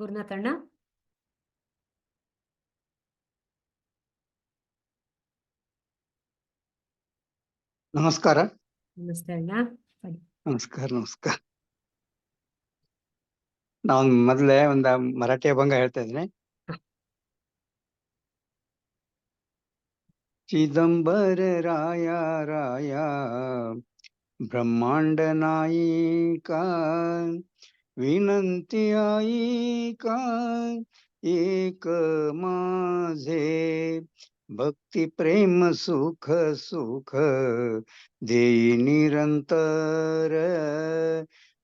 ಗುರುನಾಥ್ ಅಣ್ಣ. ನಮಸ್ಕಾರ. ನಮಸ್ತೆ ಅಣ್ಣ. ನಮಸ್ಕಾರ ನಮಸ್ಕಾರ. ನಾನು ಮೊದಲೇ ಒಂದು ಮರಾಠಿ ಅಭಂಗ ಹೇಳ್ತಾ ಇದ್ದೀನಿ. ಚಿದಂಬರ ರಾಯ ರಾಯ ब्रह्मांड नायिका विनंती आईका एक माझे भक्ती प्रेम सुख सुख देई निरंतर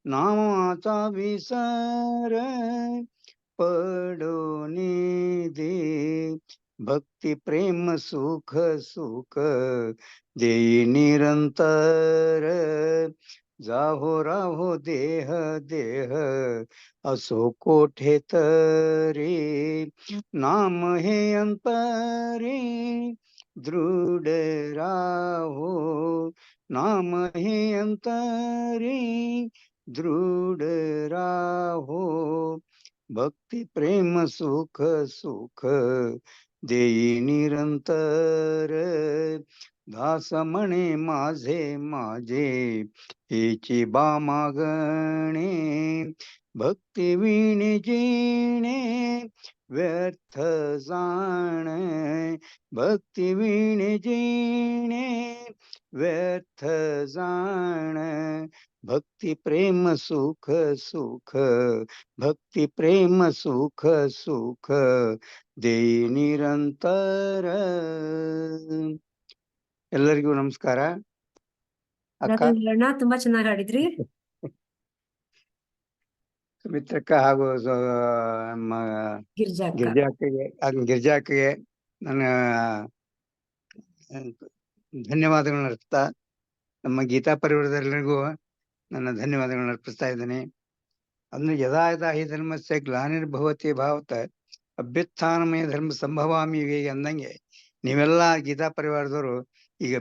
नामाचा विसर पडोनी दे भक्ती प्रेम सुख सुख देई निरंतर जाहो राहो देह देह असो कोठे तरी नाम हे अंतरी दृढ राहो नाम हे अंतरी दृढ राहो भक्ती प्रेम सुख सुख देई निरंतर दास म्हणे माझे माझे हेची बा मागणे भक्ती विणे जिणे व्यर्थ जाण भक्ती विणे जिणे व्यर्थ जाण भक्ती प्रेम सुख सुख भक्ती प्रेम सुख सुख देई ನಿರಂತರ. ಎಲ್ಲರಿಗೂ ನಮಸ್ಕಾರ. ಅಕ್ಕ ತುಂಬಾ ಚೆನ್ನಾಗಿ ಆಡಿದ್ರಿ. ಸುಮಿತ್ರಕ್ಕ ಹಾಗೂ ಗಿರ್ಜಾಕ್ಕೆ ನನ್ನ ಧನ್ಯವಾದಗಳನ್ನ ಅರ್ಪಿಸ್ತಾ ನಮ್ಮ ಗೀತಾ ಪರಿವಾರದೆಲ್ಲರಿಗೂ ನನ್ನ ಧನ್ಯವಾದಗಳನ್ನ ಅರ್ಪಿಸ್ತಾ ಇದ್ದೇನೆ. ಅಂದ್ರೆ ಯದಾ ಯದಾ ಹಿ ಧರ್ಮಸ್ಯ ಗ್ಲಾನಿರ್ಭವತಿ ಭಾವತ ಅಭ್ಯುತ್ಥಾನಮಯ ಧರ್ಮ ಸಂಭವಾಮಿ ವೇಗ ಅಂದಂಗೆ ನೀವೆಲ್ಲ ಗೀತಾ ಪರಿವಾರದವರು ಈಗ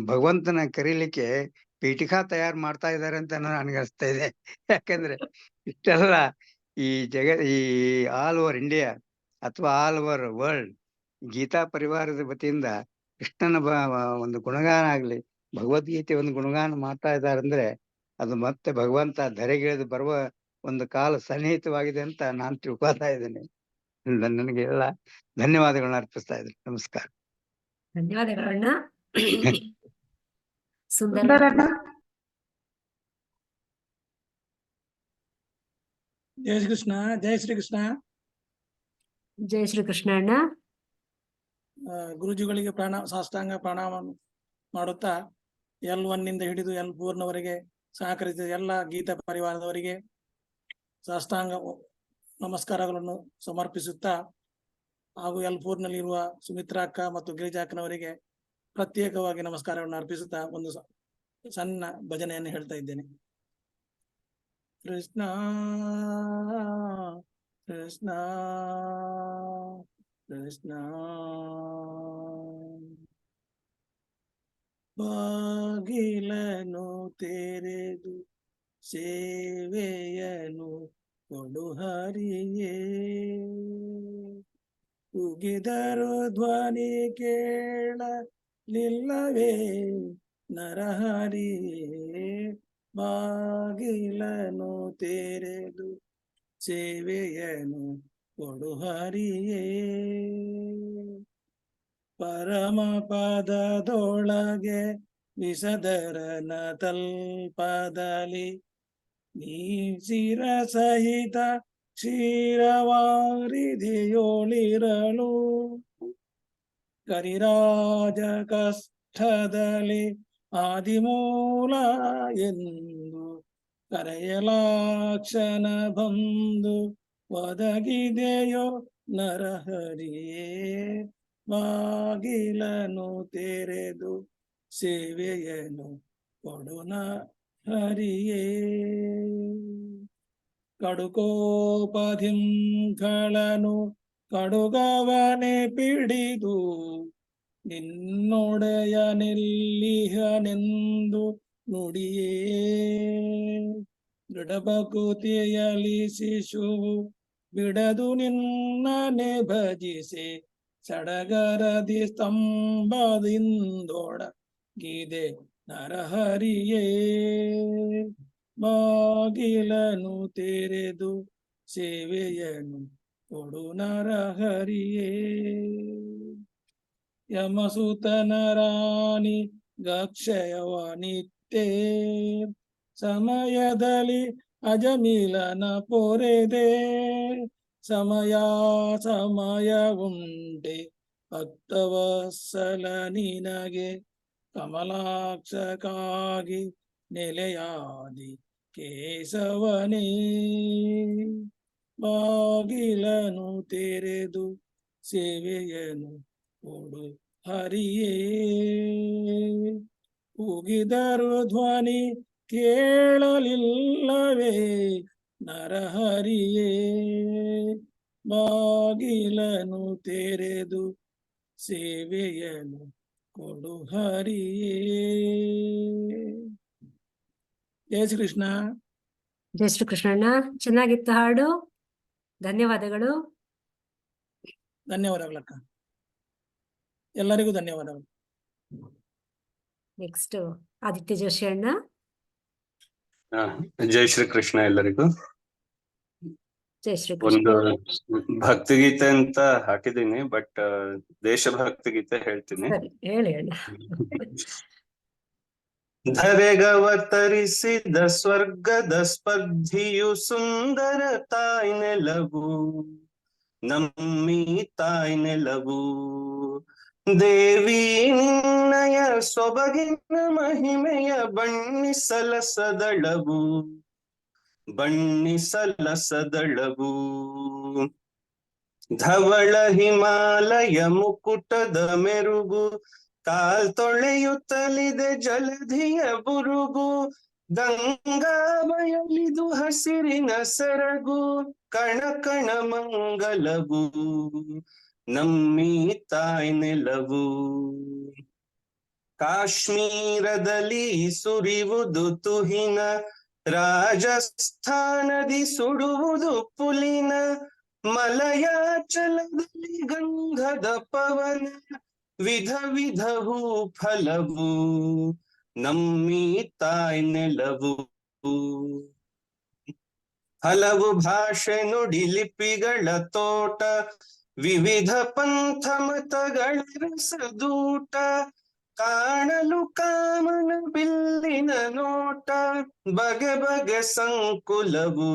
ಭಗವಂತನ ಕರೀಲಿಕ್ಕೆ ಪೀಠಿಕಾ ತಯಾರು ಮಾಡ್ತಾ ಇದ್ದಾರೆ ಅಂತ ನನಗೆ ಅನಿಸ್ತಾ ಇದೆ. ಯಾಕಂದ್ರೆ ಇಷ್ಟೆಲ್ಲ ಈ ಈ ಆಲ್ ಓವರ್ ಇಂಡಿಯಾ ಅಥವಾ ಆಲ್ ಓವರ್ ವರ್ಲ್ಡ್ ಗೀತಾ ಪರಿವಾರದ ವತಿಯಿಂದ ಕೃಷ್ಣನ ಒಂದು ಗುಣಗಾನ ಆಗ್ಲಿ, ಭಗವದ್ಗೀತೆ ಒಂದು ಗುಣಗಾನ ಮಾಡ್ತಾ ಇದ್ದಾರೆ ಅಂದ್ರೆ ಅದು ಮತ್ತೆ ಭಗವಂತ ಧರೆಗಿಳಿದು ಬರುವ ಒಂದು ಕಾಲ ಸನ್ನಿಹಿತವಾಗಿದೆ ಅಂತ ನಾನು ತಿಳ್ಕೊತಾ ಇದ್ದೇನೆ. ನನಗೆ ಎಲ್ಲ ಧನ್ಯವಾದಗಳನ್ನ ಅರ್ಪಿಸ್ತಾ ಇದ್ದೀನಿ. ನಮಸ್ಕಾರ. ಧನ್ಯವಾದಗಳನ್ನ. ಸುಂದರ ಜಯ ಶ್ರೀ ಕೃಷ್ಣ. ಜಯ ಶ್ರೀ ಕೃಷ್ಣ. ಜಯ ಶ್ರೀ ಕೃಷ್ಣ ಅಣ್ಣ. ಗುರುಜಿಗಳಿಗೆ ಸಾಷ್ಟಾಂಗ ಪ್ರಣಾಮ ಮಾಡುತ್ತಾ L1 ನಿಂದ ಹಿಡಿದು L4 ನವರೆಗೆ ಸಹಕರಿಸಿದ ಎಲ್ಲ ಗೀತಾ ಪರಿವಾರದವರಿಗೆ ಸಾಷ್ಟಾಂಗ ನಮಸ್ಕಾರಗಳನ್ನು ಸಮರ್ಪಿಸುತ್ತಾ ಹಾಗೂ L4 ನಲ್ಲಿರುವ ಸುಮಿತ್ರಾ ಅಕ್ಕ ಮತ್ತು ಗಿರಿಜಾ ಅಕ್ಕನವರಿಗೆ ಪ್ರತ್ಯೇಕವಾಗಿ ನಮಸ್ಕಾರಗಳನ್ನು ಅರ್ಪಿಸುತ್ತಾ ಒಂದು ಸಣ್ಣ ಭಜನೆಯನ್ನು ಹೇಳ್ತಾ ಇದ್ದೇನೆ. ಕೃಷ್ಣ ಕೃಷ್ಣ ಕೃಷ್ಣ ಬಾಗಿಲನು ತೆರೆದು ಸೇವೆಯನು ಕೊಡು ಹರಿಯೇ ಉಗಿದರು ಧ್ವನಿ ಕೇಳಲಿಲ್ಲವೇ ನರಹರಿಯೇ ಬಾಗಿಲನು ತೆರೆದು ಸೇವೆಯನು ಕೊಡು ಹರಿಯೇ ಪರಮ ಪದದೊಳಗೆ ವಿಸದರನ ತಲ್ಪದಲ್ಲಿ ನೀ ಶಿರ ಸಹಿತ ಕ್ಷೀರವಾರಿದೆಯೋಳಿರಲು ಕರಿರಾಜ ಕಷ್ಟದಲ್ಲಿ ಆದಿಮೂಲ ಎಂದು ಕರೆಯಲಾಕ್ಷಣ ಬಂದು ಒದಗಿದೆಯೋ ನರಹರಿಯೇ ಬಾಗಿಲನು ತೆರೆದು ಸೇವೆಯನು ಕೊಡುನ ಹರಿಯೇ ಕಡುಕೋಪದಿಂಗಳನ್ನು ಕಡುಗವನೆ ಪಿಡಿದು ನಿನ್ನೊಡೆಯನೆಲ್ಲಿಹನೆಂದು ನುಡಿಯೇ ದೃಢಭಕುತಿಯಲಿ ಶಿಶುವು ಬಿಡದು ನಿನ್ನನೆ ಭಜಿಸಿ ಸಡಗರದಿ ಸ್ತಂಭದಿಂದೊಡಗಿದೆ ನರಹರಿಯೇ. ಬಾಗಿಲನು ತೆರೆದು ಸೇವೆಯನು ಕೊಡು ನರಹರಿಯೇ. ಯಮಸುತನ ರಾಣಿ ಗಕ್ಷಯವ ನಿತ್ಯೆ ಸಮಯದಲ್ಲಿ ಅಜಮಿಲನ ಪೊರೆದೆ. ಸಮಯ ಉಂಟೆ ಭಕ್ತವತ್ಸಲ ನಿನಗೆ ಕಮಲಾಕ್ಷಕ್ಕಾಗಿ ನೆಲೆಯಾದಿ ಕೇಶವನೇ. ಬಾಗಿಲನು ತೆರೆದು ಸೇವೆಯನು ಕೊಡು ಹರಿಯೇ. ಕೂಗಿದರು ಧ್ವನಿ ಕೇಳಲಿಲ್ಲವೇ ನರಹರಿಯೇ. ಬಾಗಿಲನು ತೆರೆದು ಸೇವೆಯನು ಕೊಡು ಹರಿಯೇ. ಜಯ ಶ್ರೀ ಕೃಷ್ಣ. ಜಯ ಶ್ರೀ ಕೃಷ್ಣಣ್ಣ, ಚೆನ್ನಾಗಿತ್ತು ಹಾಡು. ಧನ್ಯವಾದಗಳು. ಧನ್ಯವಾದಗಳಕ್ಕ, ಎಲ್ಲರಿಗೂ ಧನ್ಯವಾದಗಳು. ನೆಕ್ಸ್ಟ್ ಆದಿತ್ಯ ಜೋಶಿ ಅಣ್ಣ. ಜೈ ಶ್ರೀ ಕೃಷ್ಣ ಎಲ್ಲರಿಗೂ. ಜಯ ಶ್ರೀ ಕೃಷ್ಣ. ಒಂದು ಭಕ್ತಿಗೀತೆ ಅಂತ ಹಾಕಿದೀನಿ, ಬಟ್ ದೇಶಭಕ್ತಿ ಗೀತೆ ಹೇಳ್ತೀನಿ. ಸರಿ, ಹೇಳಿ ಅಣ್ಣ. ಧರೆಗವತರಿಸಿದ ಸ್ವರ್ಗದ ಸ್ಪರ್ಧಿಯು ಸುಂದರ ತಾಯ್ ನೆಲವು, ನಮ್ಮಿ ತಾಯ್ ನೆಲವು. ದೇವಿ ನಿನ್ನಯ ಸೊಬಗಿನ ಮಹಿಮೆಯ ಬಣ್ಣಿಸಲಸದಳವು, ಬಣ್ಣಿಸಲಸದಳವು. ಧವಳ ಹಿಮಾಲಯ ಮುಕುಟದ ಮೆರುಗು, ಕಾಲ್ ತೊಳೆಯುತ್ತಲಿದೆ ಜಲಧಿಯ ಬುರುಗು. ಗಂಗಾ ಬಯಲಿದು ಹಸಿರಿನ ಸೆರಗು, ಕಣ ಕಣ ಮಂಗಲವು, ನಮ್ಮಿ ತಾಯ್ ನೆಲವು. ಕಾಶ್ಮೀರದಲ್ಲಿ ಸುರಿವುದು ತುಹಿನ, ರಾಜಸ್ಥಾನದಿ ಸುಡುವುದು ಪುಲಿನ. ಮಲಯಾಚಲದಲ್ಲಿ ಗಂಧದ ಪವನ, ವಿಧ ವಿಧ ಹೂ ಫಲವು, ನಮ್ಮಿ ತಾಯ್ ನೆಲವು. ಹಲವು ಭಾಷೆ ನುಡಿ ಲಿಪಿಗಳ ತೋಟ, ವಿವಿಧ ಪಂಥ ಮತಗಳ ರಸದೂಟ. ಕಾಣಲು ಕಾಮನ ಬಿಲ್ಲಿನ ನೋಟ, ಬಗೆ ಬಗೆ ಸಂಕುಲವು,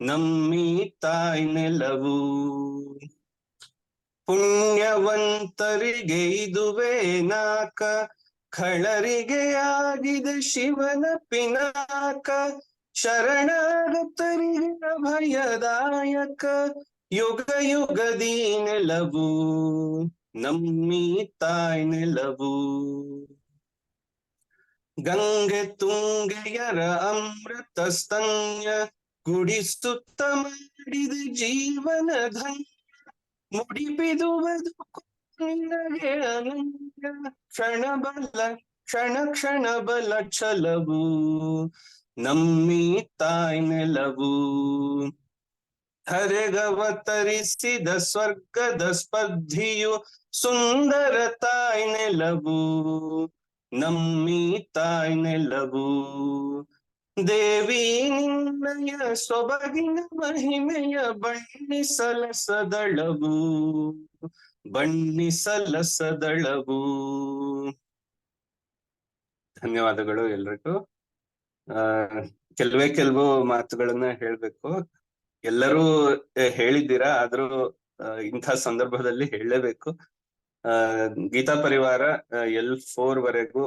ನಮ್ಮಿ ತಾಯ್ ನೆಲವು. ಪುಣ್ಯವಂತರಿಗೆ ಇದುವೇ ನಾಕ, ಖಳರಿಗೆ ಆಗಿದೆ ಶಿವನ ಪಿನಾಕ. ಶರಣಾಗತರಿಗೆ ಅಭಯದಾಯಕ, ಯುಗ ಯುಗದಿ ನೆಲವು, ನಮ್ಮಿ ತಾಯ್ ನೆಲವು. ಗಂಗೆ ತುಂಗೆಯರ ಅಮೃತ ಸ್ತನ್ಯ, ಕುಡಿಸುತ್ತ ಮಾಡಿದ ಜೀವನ ಧನ್ಯ. ಮುಡಿಪಿದು ಬದುಕು ನಿನಗೆ ಅನನ್ಯ, ಕ್ಷಣ ಕ್ಷಣ ಬಲ ಛಲವು, ನಮ್ಮಿ ತಾಯ್ ನೆಲವು. ಧರೆಗವತರಿಸಿದ ಸ್ವರ್ಗದ ಸ್ಪರ್ಧಿಯು ಸುಂದರ ತಾಯ್ ನೆಲವು, ನಮ್ಮಿ ತಾಯ್ ನೆಲವು. ದೇವಿ ನಿನ್ನಯ ಸೊಬಗಿನ ಮಹಿಮೆಯ ಬಣ್ಣಿಸಲಸದಳವು, ಬಣ್ಣಿಸಲಸದಳವು. ಧನ್ಯವಾದಗಳು ಎಲ್ರಿಗೂ. ಕೆಲವು ಮಾತುಗಳನ್ನ ಹೇಳ್ಬೇಕು. ಎಲ್ಲರೂ ಹೇಳಿದ್ದೀರಾ, ಆದ್ರೂ ಇಂಥ ಸಂದರ್ಭದಲ್ಲಿ ಹೇಳಲೇಬೇಕು. ಗೀತಾ ಪರಿವಾರ L4 ವರೆಗೂ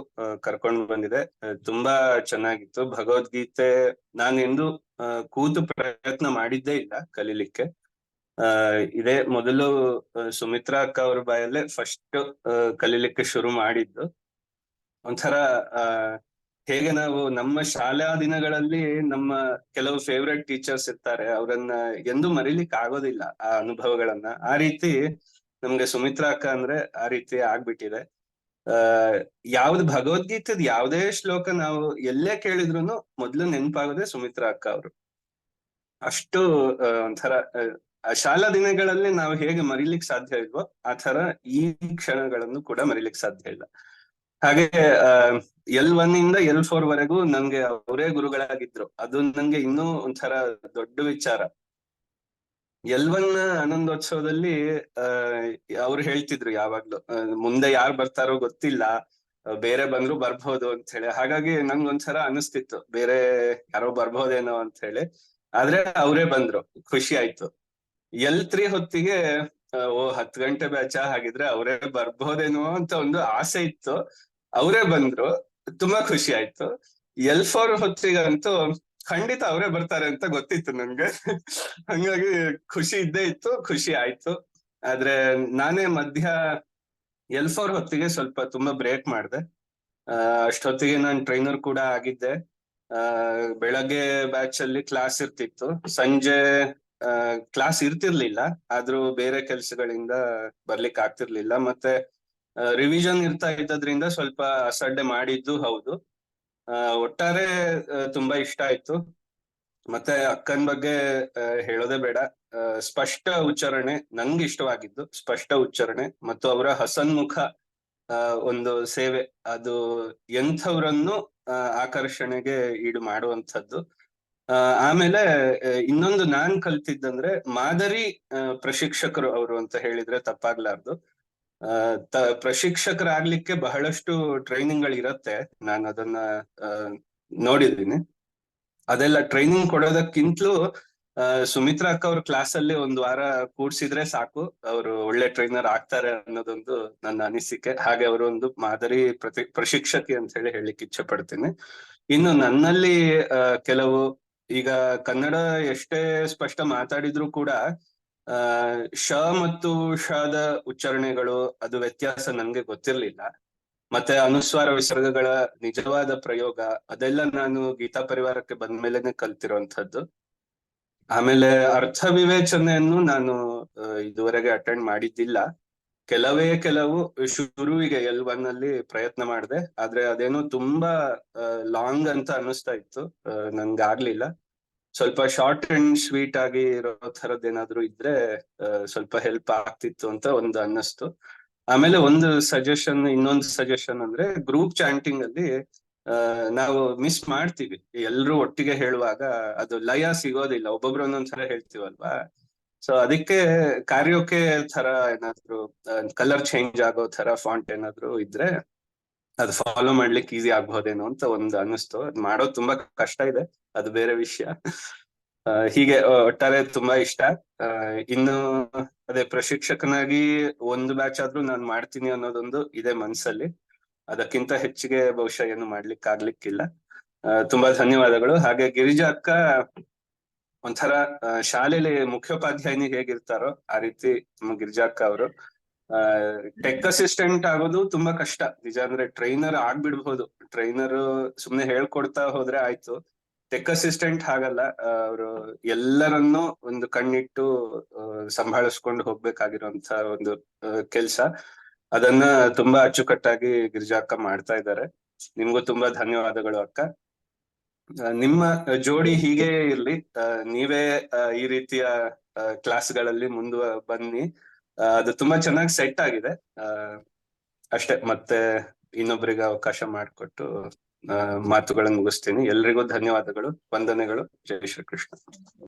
ಕರ್ಕೊಂಡು ಬಂದಿದೆ. ತುಂಬಾ ಚೆನ್ನಾಗಿತ್ತು. ಭಗವದ್ಗೀತೆ ನಾನೆಂದು ಕೂತು ಪ್ರಯತ್ನ ಮಾಡಿದ್ದೇ ಇಲ್ಲ ಕಲೀಲಿಕ್ಕೆ. ಇದೇ ಮೊದಲು ಸುಮಿತ್ರಾ ಅಕ್ಕ ಅವ್ರ ಬಾಯಲ್ಲೇ ಫಸ್ಟ್ ಕಲೀಲಿಕ್ಕೆ ಶುರು ಮಾಡಿದ್ದು. ಒಂಥರ ಹೇಗೆ ನಾವು ನಮ್ಮ ಶಾಲಾ ದಿನಗಳಲ್ಲಿ ನಮ್ಮ ಕೆಲವು ಫೇವ್ರೆಟ್ ಟೀಚರ್ಸ್ ಇರ್ತಾರೆ, ಅವರನ್ನ ಎಂದೂ ಮರಿಲಿಕ್ಕೆ ಆಗೋದಿಲ್ಲ ಆ ಅನುಭವಗಳನ್ನ. ಆ ರೀತಿ ನಮ್ಗೆ ಸುಮಿತ್ರಾ ಅಕ್ಕ ಅಂದ್ರೆ ಆ ರೀತಿ ಆಗ್ಬಿಟ್ಟಿದೆ. ಯಾವ್ದು ಭಗವದ್ಗೀತೆದ್ ಯಾವುದೇ ಶ್ಲೋಕ ನಾವು ಎಲ್ಲೇ ಕೇಳಿದ್ರು ಮೊದ್ಲು ನೆನಪಾಗೋದೇ ಸುಮಿತ್ರಾ ಅಕ್ಕ ಅವರು. ಅಷ್ಟು ಒಂಥರ ಆ ಶಾಲಾ ದಿನಗಳಲ್ಲಿ ನಾವು ಹೇಗೆ ಮರಿಲಿಕ್ಕೆ ಸಾಧ್ಯ ಇಲ್ವೋ ಆ ತರ ಈ ಕ್ಷಣಗಳನ್ನು ಕೂಡ ಮರಿಲಿಕ್ಕೆ ಸಾಧ್ಯ ಇಲ್ಲ. ಹಾಗೆ L1 ಇಂದ L4 ವರೆಗೂ ನಂಗೆ ಅವರೇ ಗುರುಗಳಾಗಿದ್ರು. ಅದು ನಂಗೆ ಇನ್ನೂ ಒಂಥರ ದೊಡ್ಡ ವಿಚಾರ. L1 ಆನಂದೋತ್ಸವದಲ್ಲಿ ಅವ್ರು ಹೇಳ್ತಿದ್ರು ಯಾವಾಗ್ಲೂ ಮುಂದೆ ಯಾರು ಬರ್ತಾರೋ ಗೊತ್ತಿಲ್ಲ, ಬೇರೆ ಬಂದ್ರು ಬರ್ಬೋದು ಅಂತ ಹೇಳಿ. ಹಾಗಾಗಿ ನಂಗೊಂದ್ಸಲ ಅನಿಸ್ತಿತ್ತು ಬೇರೆ ಯಾರೋ ಬರ್ಬೋದೇನೋ ಅಂತ ಹೇಳಿ. ಆದ್ರೆ ಅವರೇ ಬಂದ್ರು, ಖುಷಿ ಆಯ್ತು. L3 ಹೊತ್ತಿಗೆ 10 ಗಂಟೆ ಬ್ಯಾಚ, ಹಾಗಿದ್ರೆ ಅವರೇ ಬರ್ಬೋದೇನೋ ಅಂತ ಒಂದು ಆಸೆ ಇತ್ತು. ಅವರೇ ಬಂದ್ರು, ತುಂಬಾ ಖುಷಿ ಆಯ್ತು. L4 ಹೊತ್ತಿಗಂತೂ ಖಂಡಿತ ಅವರೇ ಬರ್ತಾರೆ ಅಂತ ಗೊತ್ತಿತ್ತು ನನ್ಗೆ. ಹಂಗಾಗಿ ಖುಷಿ ಇದ್ದೇ ಇತ್ತು, ಖುಷಿ ಆಯ್ತು. ಆದ್ರೆ ನಾನೇ ಮಧ್ಯ L4 ಹೊತ್ತಿಗೆ ಸ್ವಲ್ಪ ತುಂಬಾ ಬ್ರೇಕ್ ಮಾಡಿದೆ. ಅಷ್ಟೊತ್ತಿಗೆ ನಾನು ಟ್ರೈನರ್ ಕೂಡ ಆಗಿದ್ದೆ. ಬೆಳಗ್ಗೆ ಬ್ಯಾಚ್ ಅಲ್ಲಿ ಕ್ಲಾಸ್ ಇರ್ತಿತ್ತು, ಸಂಜೆ ಕ್ಲಾಸ್ ಇರ್ತಿರ್ಲಿಲ್ಲ. ಆದ್ರೂ ಬೇರೆ ಕೆಲ್ಸಗಳಿಂದ ಬರ್ಲಿಕ್ಕೆ ಆಗ್ತಿರ್ಲಿಲ್ಲ. ಮತ್ತೆ ರಿವಿಷನ್ ಇರ್ತಾ ಇದ್ದದ್ರಿಂದ ಸ್ವಲ್ಪ ಅಸಡ್ಡೆ ಮಾಡಿದ್ದು ಹೌದು. ಒಟ್ಟಾರೆ ತುಂಬಾ ಇಷ್ಟ ಆಯ್ತು. ಮತ್ತೆ ಅಕ್ಕನ ಬಗ್ಗೆ ಹೇಳೋದೇ ಬೇಡ. ಸ್ಪಷ್ಟ ಉಚ್ಚಾರಣೆ ನಂಗೆ ಇಷ್ಟವಾಗಿದ್ದು, ಸ್ಪಷ್ಟ ಉಚ್ಚಾರಣೆ ಮತ್ತು ಅವರ ಹಸನ್ಮುಖ ಒಂದು ಸೇವೆ, ಅದು ಎಂಥವ್ರನ್ನು ಆಕರ್ಷಣೆಗೆ ಈಡು ಮಾಡುವಂಥದ್ದು. ಆಮೇಲೆ ಇನ್ನೊಂದು ನಾನ್ ಕಲ್ತಿದ್ದಂದ್ರೆ ಮಾದರಿ ಪ್ರಶಿಕ್ಷಕರು ಅವರು ಅಂತ ಹೇಳಿದ್ರೆ ತಪ್ಪಾಗ್ಲಾರ್ದು. ಪ್ರಶಿಕ್ಷಕರಾಗ್ಲಿಕ್ಕೆ ಬಹಳಷ್ಟು ಟ್ರೈನಿಂಗ್ ಗಳಿರತ್ತೆ, ನಾನು ಅದನ್ನ ನೋಡಿದ್ದೀನಿ. ಅದೆಲ್ಲ ಟ್ರೈನಿಂಗ್ ಕೊಡೋದಕ್ಕಿಂತಲೂ ಸುಮಿತ್ರಾ ಅಕ್ಕ ಅವ್ರ ಕ್ಲಾಸ್ ಅಲ್ಲಿ ಒಂದ್ ವಾರ ಕೂಡ್ಸಿದ್ರೆ ಸಾಕು, ಅವರು ಒಳ್ಳೆ ಟ್ರೈನರ್ ಆಗ್ತಾರೆ ಅನ್ನೋದೊಂದು ನನ್ನ ಅನಿಸಿಕೆ. ಹಾಗೆ ಅವರು ಒಂದು ಮಾದರಿ ಪ್ರಶಿಕ್ಷಕಿ ಅಂತ ಹೇಳಿ ಹೇಳಲಿಕ್ಕೆ ಇಚ್ಛೆ ಪಡ್ತೀನಿ. ಇನ್ನು ನನ್ನಲ್ಲಿ ಕೆಲವು, ಈಗ ಕನ್ನಡ ಎಷ್ಟೇ ಸ್ಪಷ್ಟ ಮಾತಾಡಿದ್ರು ಕೂಡ ಶ ಮತ್ತು ಷದ ಉಚ್ಚಾರಣೆಗಳು ಅದು ವ್ಯತ್ಯಾಸ ನನ್ಗೆ ಗೊತ್ತಿರ್ಲಿಲ್ಲ. ಮತ್ತೆ ಅನುಸ್ವಾರ ವಿಸರ್ಗಗಳ ನಿಜವಾದ ಪ್ರಯೋಗ ಅದೆಲ್ಲ ನಾನು ಗೀತಾ ಪರಿವಾರಕ್ಕೆ ಬಂದ್ಮೇಲೆನೆ ಕಲ್ತಿರುವಂತದ್ದು. ಆಮೇಲೆ ಅರ್ಥ ವಿವೇಚನೆಯನ್ನು ನಾನು ಇದುವರೆಗೆ ಅಟೆಂಡ್ ಮಾಡಿದ್ದಿಲ್ಲ. ಕೆಲವು ಶುರುವಿಗೆ L1 ಅಲ್ಲಿ ಪ್ರಯತ್ನ ಮಾಡಿದೆ, ಆದ್ರೆ ಅದೇನೋ ತುಂಬಾ ಲಾಂಗ್ ಅಂತ ಅನ್ನಿಸ್ತಾ ಇತ್ತು, ನನ್ಗಾಗ್ಲಿಲ್ಲ. ಸ್ವಲ್ಪ ಶಾರ್ಟ್ ಅಂಡ್ ಸ್ವೀಟ್ ಆಗಿ ಇರೋ ಥರದ್ ಏನಾದ್ರು ಇದ್ರೆ ಸ್ವಲ್ಪ ಹೆಲ್ಪ್ ಆಗ್ತಿತ್ತು ಅಂತ ಒಂದು ಅನ್ನಿಸ್ತು. ಆಮೇಲೆ ಇನ್ನೊಂದು ಸಜೆಷನ್ ಅಂದ್ರೆ ಗ್ರೂಪ್ ಚಾಂಟಿಂಗ್ ಅಲ್ಲಿ ನಾವು ಮಿಸ್ ಮಾಡ್ತೀವಿ. ಎಲ್ರು ಒಟ್ಟಿಗೆ ಹೇಳುವಾಗ ಅದು ಲಯ ಸಿಗೋದಿಲ್ಲ, ಒಬ್ಬೊಬ್ರು ಒಂದೊಂದ್ಸಲ ಹೇಳ್ತೀವಲ್ವಾ. ಸೊ ಅದಕ್ಕೆ ಕಾರ್ಯೋಕೆ ತರ ಏನಾದ್ರು ಕಲರ್ ಚೇಂಜ್ ಆಗೋ ತರ ಫಾಂಟ್ ಏನಾದ್ರು ಇದ್ರೆ ಅದು ಫಾಲೋ ಮಾಡ್ಲಿಕ್ಕೆ ಈಸಿ ಆಗ್ಬೋದೇನೋ ಅಂತ ಒಂದು ಅನ್ನಿಸ್ತು. ಅದ್ ಮಾಡೋದು ತುಂಬಾ ಕಷ್ಟ ಇದೆ, ಅದು ಬೇರೆ ವಿಷಯ. ಹೀಗೆ ಒಟ್ಟಾರೆ ತುಂಬಾ ಇಷ್ಟ. ಇನ್ನು ಅದೇ ಪ್ರಶಿಕ್ಷಕನಾಗಿ ಒಂದು ಬ್ಯಾಚ್ ಆದ್ರೂ ನಾನು ಮಾಡ್ತೀನಿ ಅನ್ನೋದೊಂದು ಇದೆ ಮನ್ಸಲ್ಲಿ. ಅದಕ್ಕಿಂತ ಹೆಚ್ಚಿಗೆ ಬಹುಶಃ ಏನು ಮಾಡ್ಲಿಕ್ಕೆ ಆಗ್ಲಿಕ್ಕಿಲ್ಲ. ತುಂಬಾ ಧನ್ಯವಾದಗಳು. ಹಾಗೆ ಗಿರಿಜಾ ಅಕ್ಕ ಒಂಥರ ಶಾಲೆಯಲ್ಲಿ ಮುಖ್ಯೋಪಾಧ್ಯಾಯಿನಿ ಹೇಗಿರ್ತಾರೋ ಆ ರೀತಿ ಗಿರಿಜಾ ಅಕ್ಕ ಅವರು. ಟೆಕ್ ಅಸಿಸ್ಟೆಂಟ್ ಆಗೋದು ತುಂಬಾ ಕಷ್ಟ ನಿಜ. ಅಂದ್ರೆ ಟ್ರೈನರ್ ಆಗ್ಬಿಡ್ಬಹುದು, ಟ್ರೈನರ್ ಸುಮ್ನೆ ಹೇಳ್ಕೊಡ್ತಾ ಹೋದ್ರೆ ಆಯ್ತು. ಟೆಕ್ ಅಸಿಸ್ಟೆಂಟ್ ಹಾಗಲ್ಲ, ಅವರು ಎಲ್ಲರನ್ನೂ ಒಂದು ಕಣ್ಣಿಟ್ಟು ಸಂಭಾಳಿಸ್ಕೊಂಡು ಹೋಗ್ಬೇಕಾಗಿರುವಂತ ಒಂದು ಕೆಲ್ಸ. ಅದನ್ನ ತುಂಬಾ ಅಚ್ಚುಕಟ್ಟಾಗಿ ಗಿರಿಜಾ ಅಕ್ಕ ಮಾಡ್ತಾ ಇದ್ದಾರೆ. ನಿಮ್ಗೂ ತುಂಬಾ ಧನ್ಯವಾದಗಳು ಅಕ್ಕ. ನಿಮ್ಮ ಜೋಡಿ ಹೀಗೆ ಇರ್ಲಿ, ನೀವೇ ಈ ರೀತಿಯ ಕ್ಲಾಸ್ಗಳಲ್ಲಿ ಬನ್ನಿ. ಅದು ತುಂಬಾ ಚೆನ್ನಾಗಿ ಸೆಟ್ ಆಗಿದೆ. ಅಷ್ಟೇ, ಮತ್ತೆ ಇನ್ನೊಬ್ಬರಿಗೆ ಅವಕಾಶ ಮಾಡಿಕೊಟ್ಟು ಮಾತುಗಳನ್ನು ಮುಗಿಸ್ತೀನಿ. ಎಲ್ರಿಗೂ ಧನ್ಯವಾದಗಳು, ವಂದನೆಗಳು. ಜೈ ಶ್ರೀಕೃಷ್ಣ.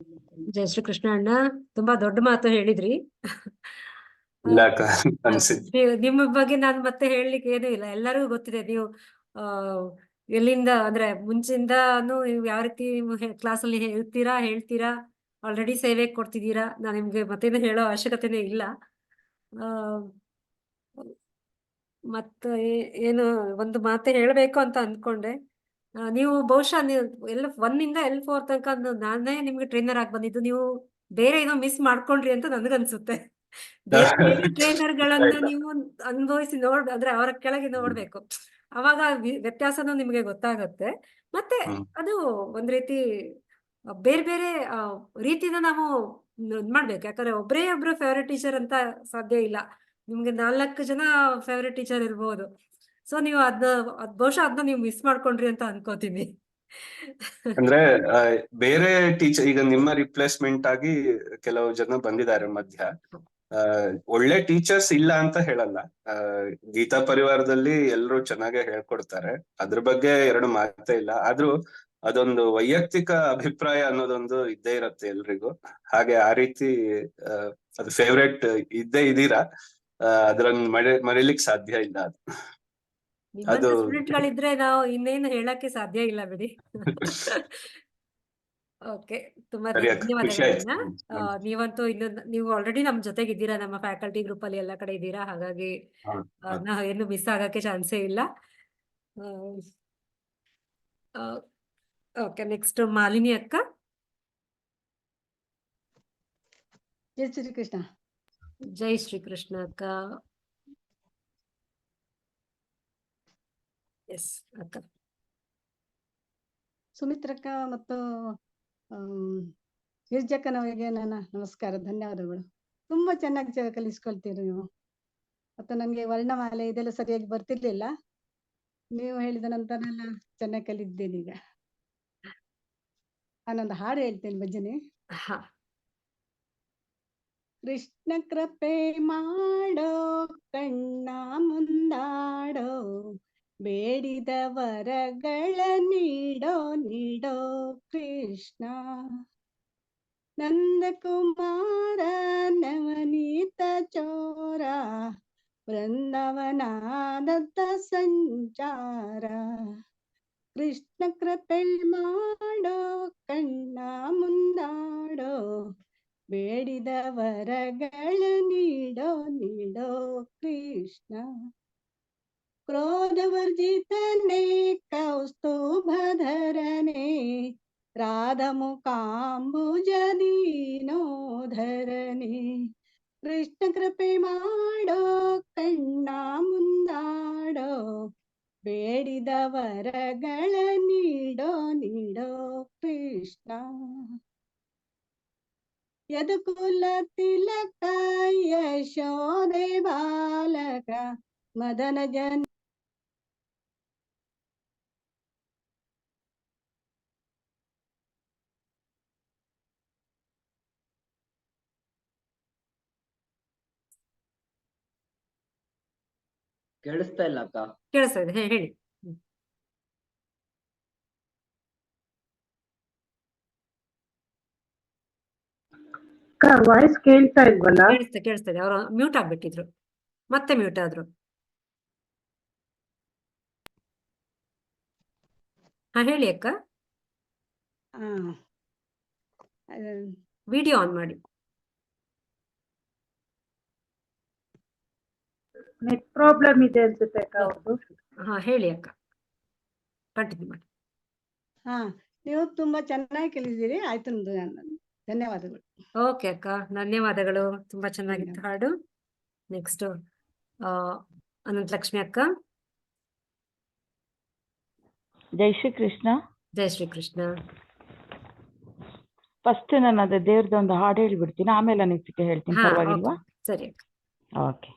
ಜೈ ಶ್ರೀಕೃಷ್ಣ ಅಣ್ಣ, ತುಂಬಾ ದೊಡ್ಡ ಮಾತು ಹೇಳಿದ್ರಿ. ಇಲ್ಲ ಅಕ್ಕ, ಅನ್ಸಿದ್ದು. ನಿಮ್ಮ ಬಗ್ಗೆ ನಾನು ಮತ್ತೆ ಹೇಳಲಿಕ್ಕೆ ಏನೂ ಇಲ್ಲ, ಎಲ್ಲರಿಗೂ ಗೊತ್ತಿದೆ. ನೀವು ಎಲ್ಲಿಂದ ಅಂದ್ರೆ ಮುಂಚಿಂದಾನು ನೀವು ಯಾವ ರೀತಿ ಕ್ಲಾಸಲ್ಲಿ ಹೇಳ್ತೀರಾ, ಆಲ್ರೆಡಿ ಸೇವೆ ಕೊಡ್ತಿದ್ದೀರಾ. ನಾನು ನಿಮ್ಗೆ ಮತ್ತೇನು ಹೇಳೋ ಅವಶ್ಯಕತೆನೇ ಇಲ್ಲ. ಮತ್ತೆ ಏನು ಒಂದು ಮಾತೆ ಹೇಳಬೇಕು ಅಂತ ಅಂದ್ಕೊಂಡೆ. ನೀವು ಬಹುಶಃ L1 ಇಂದ L4 ತನಕ ನಾನೇ ನಿಮ್ಗೆ ಟ್ರೈನರ್ ಆಗಿ ಬಂದಿದ್ದು. ನೀವು ಬೇರೆ ಏನೋ ಮಿಸ್ ಮಾಡ್ಕೊಂಡ್ರಿ ಅಂತ ನನಗನ್ಸುತ್ತೆ. ಬೇರೆ ಟ್ರೈನರ್ ಗಳನ್ನ ನೀವು ಅನುಭವಿಸಿ ಅಂದ್ರೆ ಅವರ ಕೆಳಗೆ ನೋಡ್ಬೇಕು, ಅವಾಗ ವ್ಯತ್ಯಾಸನೂ ನಿಮ್ಗೆ ಗೊತ್ತಾಗುತ್ತೆ. ಮತ್ತೆ ಅದು ಒಂದ್ ರೀತಿ ಬೇರೆ ಬೇರೆ ರೀತಿನ ನಾವು ಇದ್ ಮಾಡ್ಬೇಕು. ಯಾಕಂದ್ರೆ ಒಬ್ರು ಫೇವರೇಟ್ ಟೀಚರ್ ಅಂತ ಸಾಧ್ಯ ಇಲ್ಲ. ನಿಮ್ಗೆ 4 ಜನ ಫೇವರೇಟ್ ಟೀಚರ್ ಇರ್ಬೋದು. ಸೊ ನೀವು ಬಹುಶಃ ಅದನ್ನ ನೀವು ಮಿಸ್ ಮಾಡ್ಕೊಂಡ್ರಿ ಅಂತ ಅನ್ಕೋತೀನಿ. ಅಂದ್ರೆ ಆ, ಬೇರೆ ಟೀಚರ್ ಈಗ ನಿಮ್ಮ ರಿಪ್ಲೇಸ್ಮೆಂಟ್ ಆಗಿ ಕೆಲವು ಜನ ಬಂದಿದ್ದಾರೆ ಮಧ್ಯ. ಆ, ಒಳ್ಳೆ ಟೀಚರ್ಸ್ ಇಲ್ಲ ಅಂತ ಹೇಳಲ್ಲ. ಆ, ಗೀತಾ ಪರಿವಾರದಲ್ಲಿ ಎಲ್ಲರೂ ಚೆನ್ನಾಗೆ ಹೇಳ್ಕೊಡ್ತಾರೆ, ಅದ್ರ ಬಗ್ಗೆ ಎರಡು ಮಾತೇ ಇಲ್ಲ. ಆದ್ರೂ ಅದೊಂದು ವೈಯಕ್ತಿಕ ಅಭಿಪ್ರಾಯ ಅನ್ನೋದೊಂದು ಇದ್ದೇ ಇರತ್ತೆ ಎಲ್ರಿಗೂ. ಹಾಗೆ ಆ ರೀತಿ ಆ, ಅದು ಫೇವ್ರೆಟ್ ಇದ್ದೇ ಇದೀರಾ. ಅದ್ರನ್ನ ಮರಿಲಿಕ್ ಸಾಧ್ಯ ಇಲ್ಲ ಅದು. ನಿಮ್ಮಂತ ಅದು ಸ್ಟೂಡೆಂಟ್ಗಳಿದ್ರೆ ನಾವು ಇನ್ನೇನು ಹೇಳಕ್ಕೆ ಸಾಧ್ಯ ಇಲ್ಲ ಬಿಡಿ. ಓಕೆ, ತುಂಬಾ ಸರಿ ಅಕ್ಕ, ಖುಷಿ ಆಯ್ತು. ಧನ್ಯವಾದಗಳನ್ನ. ನೀವಂತೂ ನೀವು ಆಲ್ರೆಡಿ ನಮ್ ಜೊತೆಗಿದ್ದೀರಾ, ನಮ್ಮ ಫ್ಯಾಕಲ್ಟಿ ಗ್ರೂಪ್ ಅಲ್ಲಿ ಎಲ್ಲ ಕಡೆ ಇದ್ದೀರಾ, ಹಾಗಾಗಿ ನಾವು ಏನು ಮಿಸ್ ಆಗಕ್ಕೆ ಚಾನ್ಸೇ ಇಲ್ಲ. ಓಕೆ, ನೆಕ್ಸ್ಟ್ ಮಾಲಿನಿ ಅಕ್ಕ. ಜೈ ಶ್ರೀ ಕೃಷ್ಣ. ಜೈ ಶ್ರೀ ಕೃಷ್ಣ ಅಕ್ಕ. ಎಸ್ ಅಕ್ಕ. ಸುಮಿತ್ರಕ್ಕ ಮತ್ತು ಗಿರ್ಜಕ್ಕನವರಿಗೆ ನನ್ನ ನಮಸ್ಕಾರ, ಧನ್ಯವಾದಗಳು. ತುಂಬಾ ಚೆನ್ನಾಗಿ ಕಲಿಸ್ಕೊಳ್ತೀರಿ ನೀವು. ಮತ್ತು ನನಗೆ ವರ್ಣಮಾಲೆ ಇದೆಲ್ಲ ಸರಿಯಾಗಿ ಬರ್ತಿರ್ಲಿಲ್ಲ, ನೀವು ಹೇಳಿದ ನಂತರ ಎಲ್ಲ ಚೆನ್ನಾಗಿ ಕಲಿದ್ದೇನೆ. ಈಗ ನಾನೊಂದು ಹಾಡು ಹೇಳ್ತೇನೆ, ಭಜನೆ. ಹಾ. ಕೃಷ್ಣ ಕೃಪೆ ಮಾಡೋ ಕಣ್ಣ ಮುಂದಾಡೋ, ಬೇಡಿದ ವರಗಳ ನೀಡೋ ನೀಡೋ ಕೃಷ್ಣ. ನಂದಕುಮಾರ ನವನೀತ ಚೋರ, ಬೃಂದಾವನಾದತ್ತ ಸಂಚಾರ. ಕೃಷ್ಣ ಕೃಪೆ ಮಾಡೋ ಕಣ್ಣ ಮುಂದಾಡೋ, ಬೇಡಿದ ವರಗಳ ನೀಡೋ ನೀಡೋ ಕೃಷ್ಣ. ಕ್ರೋಧವರ್ಜಿತನೇ ಕೌಸ್ತುಭಧರನೇ, ರಾಧಮುಖಾಂಬುಜದೀನೋಧರನೇ. ಕೃಷ್ಣ ಕೃಪೆ ಮಾಡೋ ಕಣ್ಣ ಮುಂದಾಡೋ, ಬೇಡಿದ ವರಗಳ ನೀಡೋ ನೀಡೋ ಕೃಷ್ಣ. ಯದುಕುಲ ತಿಲಕ ಯಶೋದೆ ಬಾಲಕ, ಮದನ ಜನ ಕೇಳಿಸ್ತಾ ಇಲ್ಲ ಅಕ್ಕ. ಕೇಳಿಸ್ತಾ ಇದೆ, ಹೇಳಿ. ವಾಯ್ಸ್ ಕೇಳ್ತಾ ಇಲ್ವಲ್ಲ? ಕೇಳಿಸ್ತದೆ. ಅವರು ಮ್ಯೂಟ್ ಆಗ್ಬಿಟ್ಟಿದ್ರು, ಮತ್ತೆ ಮ್ಯೂಟ್ ಆದ್ರು. ಹಾ, ಹೇಳಿ ಅಕ್ಕ. ವಿಡಿಯೋ ಆನ್ ಮಾಡಿ. ನೆಟ್ ಪ್ರಾಬ್ಲಮ್ ಇದೆ ಅನ್ಸುತ್ತೆ ಅಕ್ಕ ಅವ್ರದ್ದು. ಹಾ, ಹೇಳಿ ಅಕ್ಕ, ಕಂಟಿನ್ಯೂ ಮಾಡಿ. ಹಾ, ನೀವು ತುಂಬಾ ಚೆನ್ನಾಗಿ ಕಲಿಸಿದಿರಿ. ಆಯ್ತು, ಧನ್ಯವಾದಗಳು. ಓಕೆ ಅಕ್ಕ, ಧನ್ಯವಾದಗಳು. ತುಂಬಾ ಚೆನ್ನಾಗಿತ್ತು ಹಾಡು. ನೆಕ್ಸ್ಟ್ ಅನಂತಲಕ್ಷ್ಮಿ ಅಕ್ಕ. ಜೈ ಶ್ರೀ ಕೃಷ್ಣ. ಜೈ ಶ್ರೀ ಕೃಷ್ಣ. ಫಸ್ಟ್ ನಾನು ಅದೇ ದೇವ್ರದೊಂದು ಹಾಡು ಹೇಳಿಬಿಡ್ತೀನಿ, ಆಮೇಲೆ ಅನಿಸಿಕೆ ಹೇಳ್ತೀನಿ, ಪರವಾಗಿಲ್ವಾ? ಸರಿ ಅಕ್ಕ. ಓಕೆ.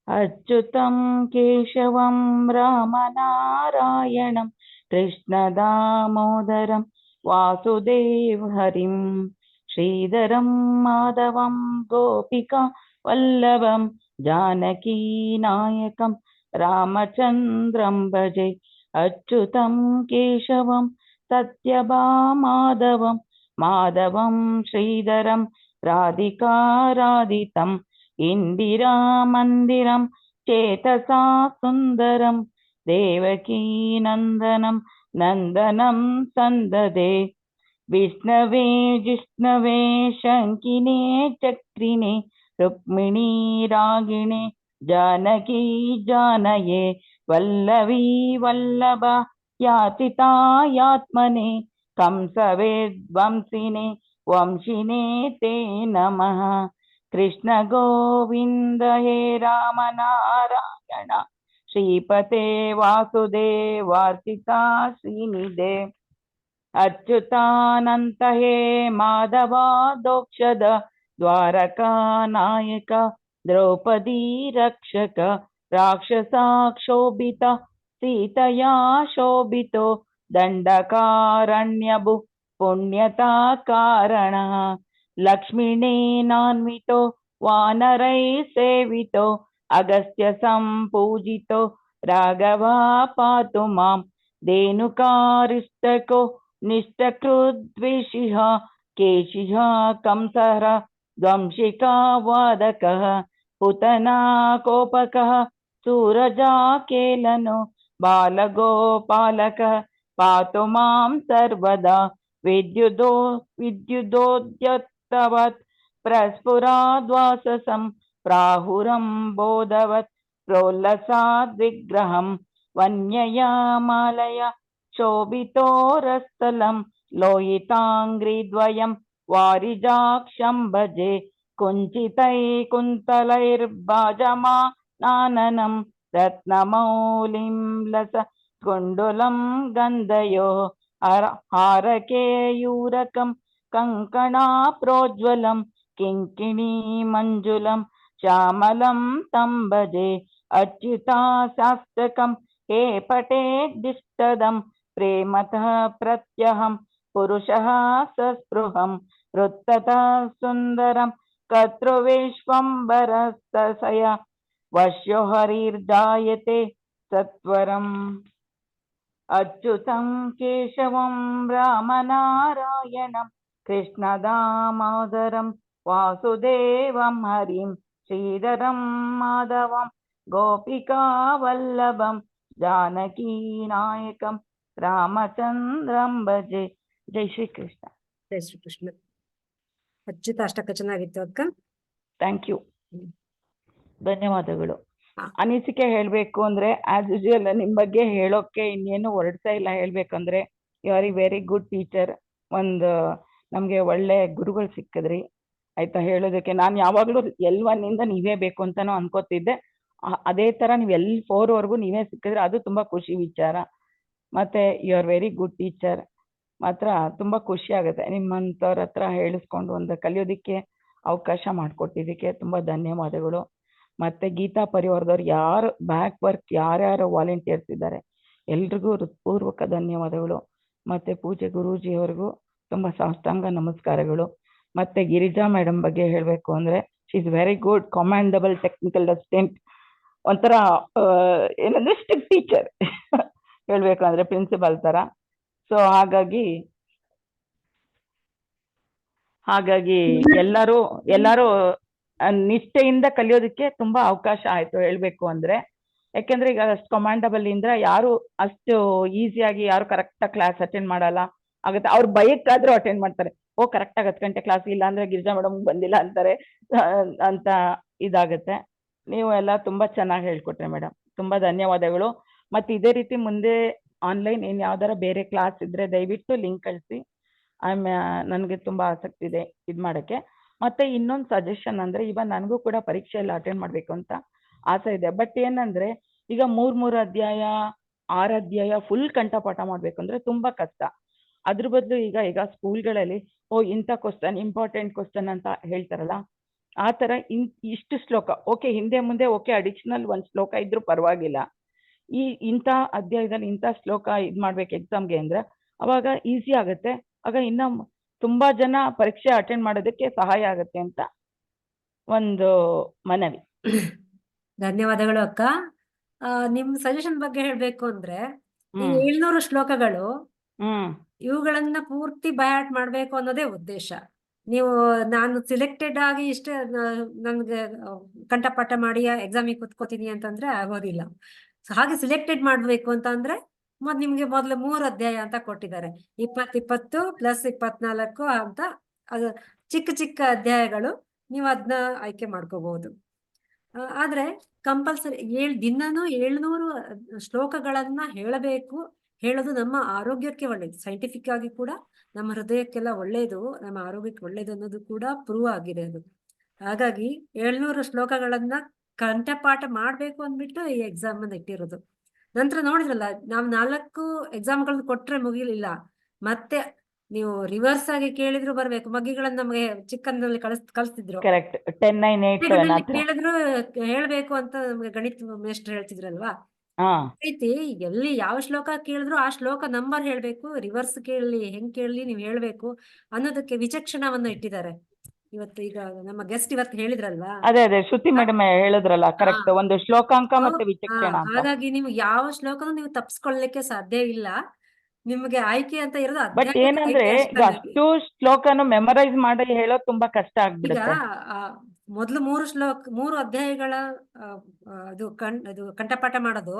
ಅಚ್ಯುತಂ ಕೇಶವಂ ರಾಮನಾರಾಯಣಂ ಕೃಷ್ಣ ದಾಮೋದರಂ ವಾಸುದೇವ ಹರಿಂ ಶ್ರೀಧರಂ ಮಾಧವಂ ಗೋಪಿಕಾ ವಲ್ಲಭಂ ಜಾನಕೀ ನಾಯಕಂ ರಾಮಚಂದ್ರಂ ಭಜೆ. ಅಚ್ಯುತಂ ಕೇಶವಂ ಸತ್ಯಭಾಮಾಧವಂ ಮಾಧವಂ ಶ್ರೀಧರಂ ರಾಧಿಕಾರಾಧಿತಂ ಇಂದಿರಾ ಮಂದಿರಂ ಚೇತಸಾ ಸುಂದರಂ ದೇವಕೀ ನಂದನಂ ನಂದನಂ ಸಂದದೆ. ವಿಷ್ಣವೇ ಜಿಷ್ಣವೇ ಶಂಕಿನೇ ಚಕ್ರಿಣೇ ರುಕ್ಮಿಣೀ ರಾಗಿಣೆ ಜಾನಕಿ ಜಾನಯೇ ವಲ್ಲಭೀ ವಲ್ಲಭ ಯಾತಿತಾಯಾತ್ಮನೆ ಕಂಸವೇದ್ವಂಸಿನೇ ವಂಶಿನೇ ತೇ ನಮಃ. ಕೃಷ್ಣ ಗೋವಿಂದ ಹೇ ರಾಮ ನಾರಾಯಣ ಶ್ರೀಪತೆ ವಾಸುದೇವಾರ್ಚಿತಾ ಶ್ರೀನಿಧೆ. ಅಚ್ಯುತಾನಂತ ಹೇ ಮಾಧವ ದೋಕ್ಷದ ದ್ವಾರಕಾ ನಾಯಕ ದ್ರೌಪದಿ ರಕ್ಷಕ ರಾಕ್ಷಸ ಕ್ಷೋಭಿತ ಸೀತೆಯಾ ಶೋಭಿತೋ ದಂಡಕಾರಣ್ಯಭು ಪುಣ್ಯತಾ ಕಾರಣ ಲಕ್ಷ್ಮೀನೇನಾನ್ವಿತೋ ವಾನರೈ ಸೇವಿತೋ ಅಗಸ್ತ್ಯ ಸಂಪೂಜಿತೋ ರಾಘವ ಪಾತು ಮಾಂ ಧೇನುಕಾರಿಷ್ಟಕೋ ನಿಷ್ಠಕೃದ್ವಿಷಿಹ ಕೇಶಿಹ ಕಂಸರ ಧ್ವಂಸಿಕಾ ವಾದಕಃ ಪುತನಾ ಕೋಪಕಃ ಸೂರಜಾಕೇಲನೋ ಬಾಲಗೋಪಾಲಕಃ ಪಾತು ಮಾಂ ಸರ್ವದಾ ವಿದ್ಯುದೋದ್ಯತ್ತವತ್ ಪ್ರಸ್ಫುರಾದ್ವಾಸಸಂ ಪ್ರಾಹುರಂ ಬೋಧವತ್ ಪ್ರೋಲ್ಲಸಾದ್ವಿಗ್ರಹಂ ವನ್ಯಯಾ ಮಾಲಯ ಶೋಭಿತೋರಸ್ಥಲಂ ಲೋಹಿತಾಂಗ್ರಿದ್ವಯಂ ವಾರಿಜಾಕ್ಷಂ ಭಜೆ ಕುಂಚಿತೈಕುಂತಲೈರ್ಭಾಜಮಾನಾನನಂ ರತ್ನಮೌಲಿಂ ಲಸ ಕುಂಡುಲಂ ಗಂಧಯೋ ಹಾರಕೇಯೂರಕಂ ಕಂಕಣಾ ಪ್ರೋಜ್ವಲಂ ಕಿಂಕಿಣೀ ಮಂಜುಲಂ ಶ್ಯಾಮಲಂ ತಂ ಭಜೆ ಅಚ್ಯುತಾ ಶಾಸ್ತಕಂ ಹೇ ಪಟೇದಿಷ್ಟದಂ ಪ್ರೇಮತಃ ಪ್ರತ್ಯಹಂ ಪುರುಷಃ ಸಸ್ಪೃಹಂ ವೃತ್ತತಃ ಸುಂದರಂ ಕರ್ತೃವಿಶ್ವಂಬರಸ್ತಸಯ ವಶ್ಯೋ ಹರಿರ್ಜಾಯತೆ ಸತ್ವರಂ ಅಚ್ಯುತಂ ಕೇಶವಂ ರಾಮನಾರಾಯಣಂ ಕೃಷ್ಣದಾಮೋದರಂ ವಾಸುದೇವಂ ಹರಿಂ ಶ್ರೀಧರಂ ಮಾಧವಂ ಗೋಪಿಕಾ ವಲ್ಲಭಂ ಜಾನಕೀ ನಾಯಕಂ ರಾಮಚಂದ್ರಂ ಭಜೆ. ಜೈ ಶ್ರೀಕೃಷ್ಣ. ಜೈ ಶ್ರೀಕೃಷ್ಣ. ಅಚ್ಯುತ ಅಷ್ಟಕ್ಕ ಚೆನ್ನಾಗಿತ್ತು ಅಕ್ಕ. ಥ್ಯಾಂಕ್ ಯು, ಧನ್ಯವಾದಗಳು. ಹಾ. ಅನಿಸಿಕೆ ಹೇಳ್ಬೇಕು ಅಂದ್ರೆ ಆಸ್ ಯೂಶುವಲ್ ನಿಮ್ ಬಗ್ಗೆ ಹೇಳೋಕೆ ಇನ್ನೇನು ಹೊರಡ್ತಾ ಇಲ್ಲ. ಹೇಳ್ಬೇಕಂದ್ರೆ you are a very good teacher. ಒಂದು ನಮ್ಗೆ ಒಳ್ಳೆ ಗುರುಗಳು ಸಿಕ್ಕಿದ್ರಿ ಆಯ್ತಾ. ಹೇಳೋದಕ್ಕೆ ನಾನು ಯಾವಾಗ್ಲೂ L1 ಇಂದ ನೀವೇ ಬೇಕು ಅಂತಾನು ಅನ್ಕೋತಿದ್ದೆ. ಅದೇ ತರ ನೀವು L4 ವರೆಗೂ ನೀವೇ ಸಿಕ್ಕಿದ್ರೆ ಅದು ತುಂಬಾ ಖುಷಿ ವಿಚಾರ. ಮತ್ತೆ you are very good teacher. ಮಾತ್ರ ತುಂಬಾ ಖುಷಿ ಆಗುತ್ತೆ ನಿಮ್ಮಂತವ್ರ ಹತ್ರ ಹೇಳಿಸ್ಕೊಂಡು ಒಂದು ಕಲಿಯೋದಿಕ್ಕೆ ಅವಕಾಶ ಮಾಡಿಕೊಟ್ಟಿದ್ದಕ್ಕೆ ತುಂಬಾ ಧನ್ಯವಾದಗಳು. ಮತ್ತೆ ಗೀತಾ ಪರಿವಾರದವ್ರು ಯಾರು ಬ್ಯಾಕ್ ವರ್ಕ್ ಯಾರ್ಯಾರು ವಾಲಂಟಿಯರ್ಸ್ ಇದ್ದಾರೆ ಎಲ್ರಿಗೂ ಹೃತ್ಪೂರ್ವಕ ಧನ್ಯವಾದಗಳು. ಮತ್ತೆ ಪೂಜೆ ಗುರೂಜಿ ಅವ್ರಿಗೂ ತುಂಬಾ ಸಾಷ್ಟಾಂಗ ನಮಸ್ಕಾರಗಳು. ಮತ್ತೆ ಗಿರಿಜಾ ಮೇಡಮ್ ಬಗ್ಗೆ ಹೇಳ್ಬೇಕು ಅಂದ್ರೆ she is very good commandable technical assistant. ಒಂಥರ ಏನಂದ್ರೆ ಸ್ಟ್ರಿಕ್ಟ್ ಟೀಚರ್ ಹೇಳ್ಬೇಕು ಅಂದ್ರೆ ಪ್ರಿನ್ಸಿಪಲ್ ತರ. ಸೊ ಹಾಗಾಗಿ ಎಲ್ಲರೂ ನಿಷ್ಠೆಯಿಂದ ಕಲಿಯೋದಕ್ಕೆ ತುಂಬಾ ಅವಕಾಶ ಆಯ್ತು ಹೇಳ್ಬೇಕು ಅಂದ್ರೆ. ಯಾಕೆಂದ್ರೆ ಈಗ ಅಷ್ಟು ಕಮಾಂಡಬಲ್ ಇಂದ್ರೆ ಯಾರು ಅಷ್ಟು ಈಸಿಯಾಗಿ ಯಾರು ಕರೆಕ್ಟಾಗಿ ಕ್ಲಾಸ್ ಅಟೆಂಡ್ ಮಾಡಲ್ಲ ಆಗುತ್ತೆ. ಅವ್ರ ಭಯಕ್ಕಾದ್ರೂ ಅಟೆಂಡ್ ಮಾಡ್ತಾರೆ. ಕರೆಕ್ಟಾಗಿ 10 ಗಂಟೆ ಕ್ಲಾಸ್ ಇಲ್ಲ ಅಂದ್ರೆ ಗಿರಿಜಾ ಮೇಡಮ್ ಬಂದಿಲ್ಲ ಅಂತಾರೆ ಅಂತ ಇದಾಗುತ್ತೆ. ನೀವು ಎಲ್ಲ ತುಂಬಾ ಚೆನ್ನಾಗಿ ಹೇಳ್ಕೊಟ್ರೆ ಮೇಡಮ್, ತುಂಬಾ ಧನ್ಯವಾದಗಳು. ಮತ್ತೆ ಇದೇ ರೀತಿ ಮುಂದೆ ಆನ್ಲೈನ್ ಏನ್ ಯಾವ್ದಾರ ಬೇರೆ ಕ್ಲಾಸ್ ಇದ್ರೆ ದಯವಿಟ್ಟು ಲಿಂಕ್ ಕಳಿಸಿ. ನನಗೆ ತುಂಬಾ ಆಸಕ್ತಿ ಇದೆ ಇದ್ ಮಾಡಕ್ಕೆ. ಮತ್ತೆ ಇನ್ನೊಂದು ಸಜೆಷನ್ ಅಂದ್ರೆ ಇವಾಗ ನನಗೂ ಕೂಡ ಪರೀಕ್ಷೆ ಎಲ್ಲ ಅಟೆಂಡ್ ಮಾಡ್ಬೇಕು ಅಂತ ಆಸೆ ಇದೆ. ಬಟ್ ಏನಂದ್ರೆ ಈಗ 3 ಅಧ್ಯಾಯ 6 ಅಧ್ಯಾಯ ಫುಲ್ ಕಂಠಪಾಠ ಮಾಡ್ಬೇಕಂದ್ರೆ ತುಂಬಾ ಕಷ್ಟ. ಅದ್ರ ಬದಲು ಈಗ ಸ್ಕೂಲ್ಗಳಲ್ಲಿ ಇಂಥ ಕ್ವಶನ್ ಇಂಪಾರ್ಟೆಂಟ್ ಕ್ವಶನ್ ಅಂತ ಹೇಳ್ತಾರಲ್ಲ, ಆ ತರ ಇಷ್ಟು ಶ್ಲೋಕ ಹಿಂದೆ ಮುಂದೆ ಅಡಿಷನಲ್ 1 ಶ್ಲೋಕ ಇದ್ರೂ ಪರವಾಗಿಲ್ಲ. ಇಂಥ ಅಧ್ಯಾಯದಲ್ಲಿ ಇಂಥ ಶ್ಲೋಕ ಇದ್ ಮಾಡ್ಬೇಕು ಎಕ್ಸಾಮ್ಗೆ ಅಂದ್ರೆ ಅವಾಗ ಈಸಿ ಆಗುತ್ತೆ. ಆಗ ಇನ್ನ ತುಂಬಾ ಜನ ಪರೀಕ್ಷೆ ಅಟೆಂಡ್ ಮಾಡೋದಕ್ಕೆ ಸಹಾಯ ಆಗುತ್ತೆ ಅಂತ ಒಂದು ಮನವಿ. ಧನ್ಯವಾದಗಳು ಅಕ್ಕ. ನಿಮ್ ಸಜೆಷನ್ ಬಗ್ಗೆ ಹೇಳ್ಬೇಕು ಅಂದ್ರೆ ಈ 700 ಶ್ಲೋಕಗಳು ಇವುಗಳನ್ನ ಪೂರ್ತಿ ಬಯಾಟ್ ಮಾಡ್ಬೇಕು ಅನ್ನೋದೇ ಉದ್ದೇಶ. ನಾನು ಸಿಲೆಕ್ಟೆಡ್ ಆಗಿ ಇಷ್ಟೇ ನನ್ಗೆ ಕಂಠಪಾಠ ಮಾಡಿ ಎಕ್ಸಾಮಿಗೆ ಕುತ್ಕೋತೀನಿ ಅಂತಂದ್ರೆ ಆಗೋದಿಲ್ಲ. ಹಾಗೆ ಸಿಲೆಕ್ಟೆಡ್ ಮಾಡ್ಬೇಕು ಅಂತ ಅಂದ್ರೆ ನಿಮ್ಗೆ ಮೊದಲು 3 ಅಧ್ಯಾಯ ಅಂತ ಕೊಟ್ಟಿದ್ದಾರೆ. 20 ಪ್ಲಸ್ 24 ಅಂತ. ಅದು ಚಿಕ್ಕ ಅಧ್ಯಾಯಗಳು. ನೀವು ಅದನ್ನ ಆಯ್ಕೆ ಮಾಡ್ಕೋಬಹುದು. ಆದ್ರೆ ಕಂಪಲ್ಸರಿ ದಿನಾನು 700 ಶ್ಲೋಕಗಳನ್ನ ಹೇಳೋದು ನಮ್ಮ ಆರೋಗ್ಯಕ್ಕೆ ಒಳ್ಳೇದು. ಸೈಂಟಿಫಿಕ್ ಆಗಿ ಕೂಡ ನಮ್ಮ ಹೃದಯಕ್ಕೆಲ್ಲ ಒಳ್ಳೇದು, ನಮ್ಮ ಆರೋಗ್ಯಕ್ಕೆ ಒಳ್ಳೇದು ಅನ್ನೋದು ಕೂಡ ಪ್ರೂವ್ ಆಗಿದೆ ಅದು. ಹಾಗಾಗಿ 700 ಶ್ಲೋಕಗಳನ್ನ ಕಂಠಪಾಠ ಮಾಡ್ಬೇಕು ಅಂದ್ಬಿಟ್ಟು ಈ ಎಕ್ಸಾಮ್ ಅನ್ನ ಇಟ್ಟಿರೋದು. ನಂತರ ನೋಡಿದ್ರಲ್ಲ, ನಾವು 4 ಎಕ್ಸಾಮ್ಗಳನ್ನ ಕೊಟ್ರೆ ಮುಗಿಲಿಲ್ಲ. ಮತ್ತೆ ನೀವು ರಿವರ್ಸ್ ಆಗಿ ಕೇಳಿದ್ರು ಬರ್ಬೇಕು. ಮಗ್ಗಿಗಳನ್ನ ನಮಗೆ ಚಿಕ್ಕಂದಲ್ಲಿ ಕಳಿಸ್ತಿದ್ರು. ಕರೆಕ್ಟ್ 10, 9, 8, 7 ಕೇಳಿದ್ರು ಹೇಳ್ಬೇಕು ಅಂತ ನಮ್ಗೆ ಗಣಿತ ಮೇಷ್ಟ್ರು ಹೇಳ್ತಿದ್ರಲ್ವಾ. ಹಾ ರೀತಿ ಎಲ್ಲಿ ಯಾವ ಶ್ಲೋಕ ಕೇಳಿದ್ರು ಆ ಶ್ಲೋಕ ನಂಬರ್ ಹೇಳ್ಬೇಕು, ರಿವರ್ಸ್ ಕೇಳಲಿ ಹೆಂಗ್ ಕೇಳಲಿ ನೀವ್ ಹೇಳ್ಬೇಕು ಅನ್ನೋದಕ್ಕೆ ವಿಚಕ್ಷಣವನ್ನು ಇಟ್ಟಿದ್ದಾರೆ. ಇವತ್ತು ಈಗ ನಮ್ಮ ಗೆಸ್ಟ್ ಇವತ್ತು ಹೇಳಿದ್ರಲ್ವಾ. ಅದೇ ಶ್ರುತಿ ಮೇಡಮ್ ಹೇಳಿದ್ರಲ್ಲ ಕರೆಕ್ಟ್, ಹಾ. ಒಂದು ಶ್ಲೋಕಾಂಕ So, ಮತ್ತೆ ವಿಚಕ್ಷಣ ಅಂತ. ಹಾಗಾಗಿ ನೀವು ಯಾವ ಶ್ಲೋಕನೂ ನೀವು ತಪ್ಪಿಸ್ಕೊಳ್ಳಿಕ್ಕೆ ಸಾಧ್ಯ ಇಲ್ಲ. ನಿಮ್ಗೆ ಆಯ್ಕೆ ಅಂತ ಇರೋದು ಬಟ್ ಅಧ್ಯಾಯದ ಏನಂದ್ರೆ ಆಯ್ಕೆ ಈಗ ಅಷ್ಟೇ. ಅಷ್ಟು ಶ್ಲೋಕನು ಮೆಮರೈಸ್ ಮಾಡಿ ಹೇಳೋದು ತುಂಬಾ ಕಷ್ಟ ಈಗ ಆಗ್ಬಿಡುತ್ತೆ. ಮೊದಲು 3 ಅಧ್ಯಾಯಗಳ ಅದು ಕಂಠಪಾಠ ಮಾಡೋದು.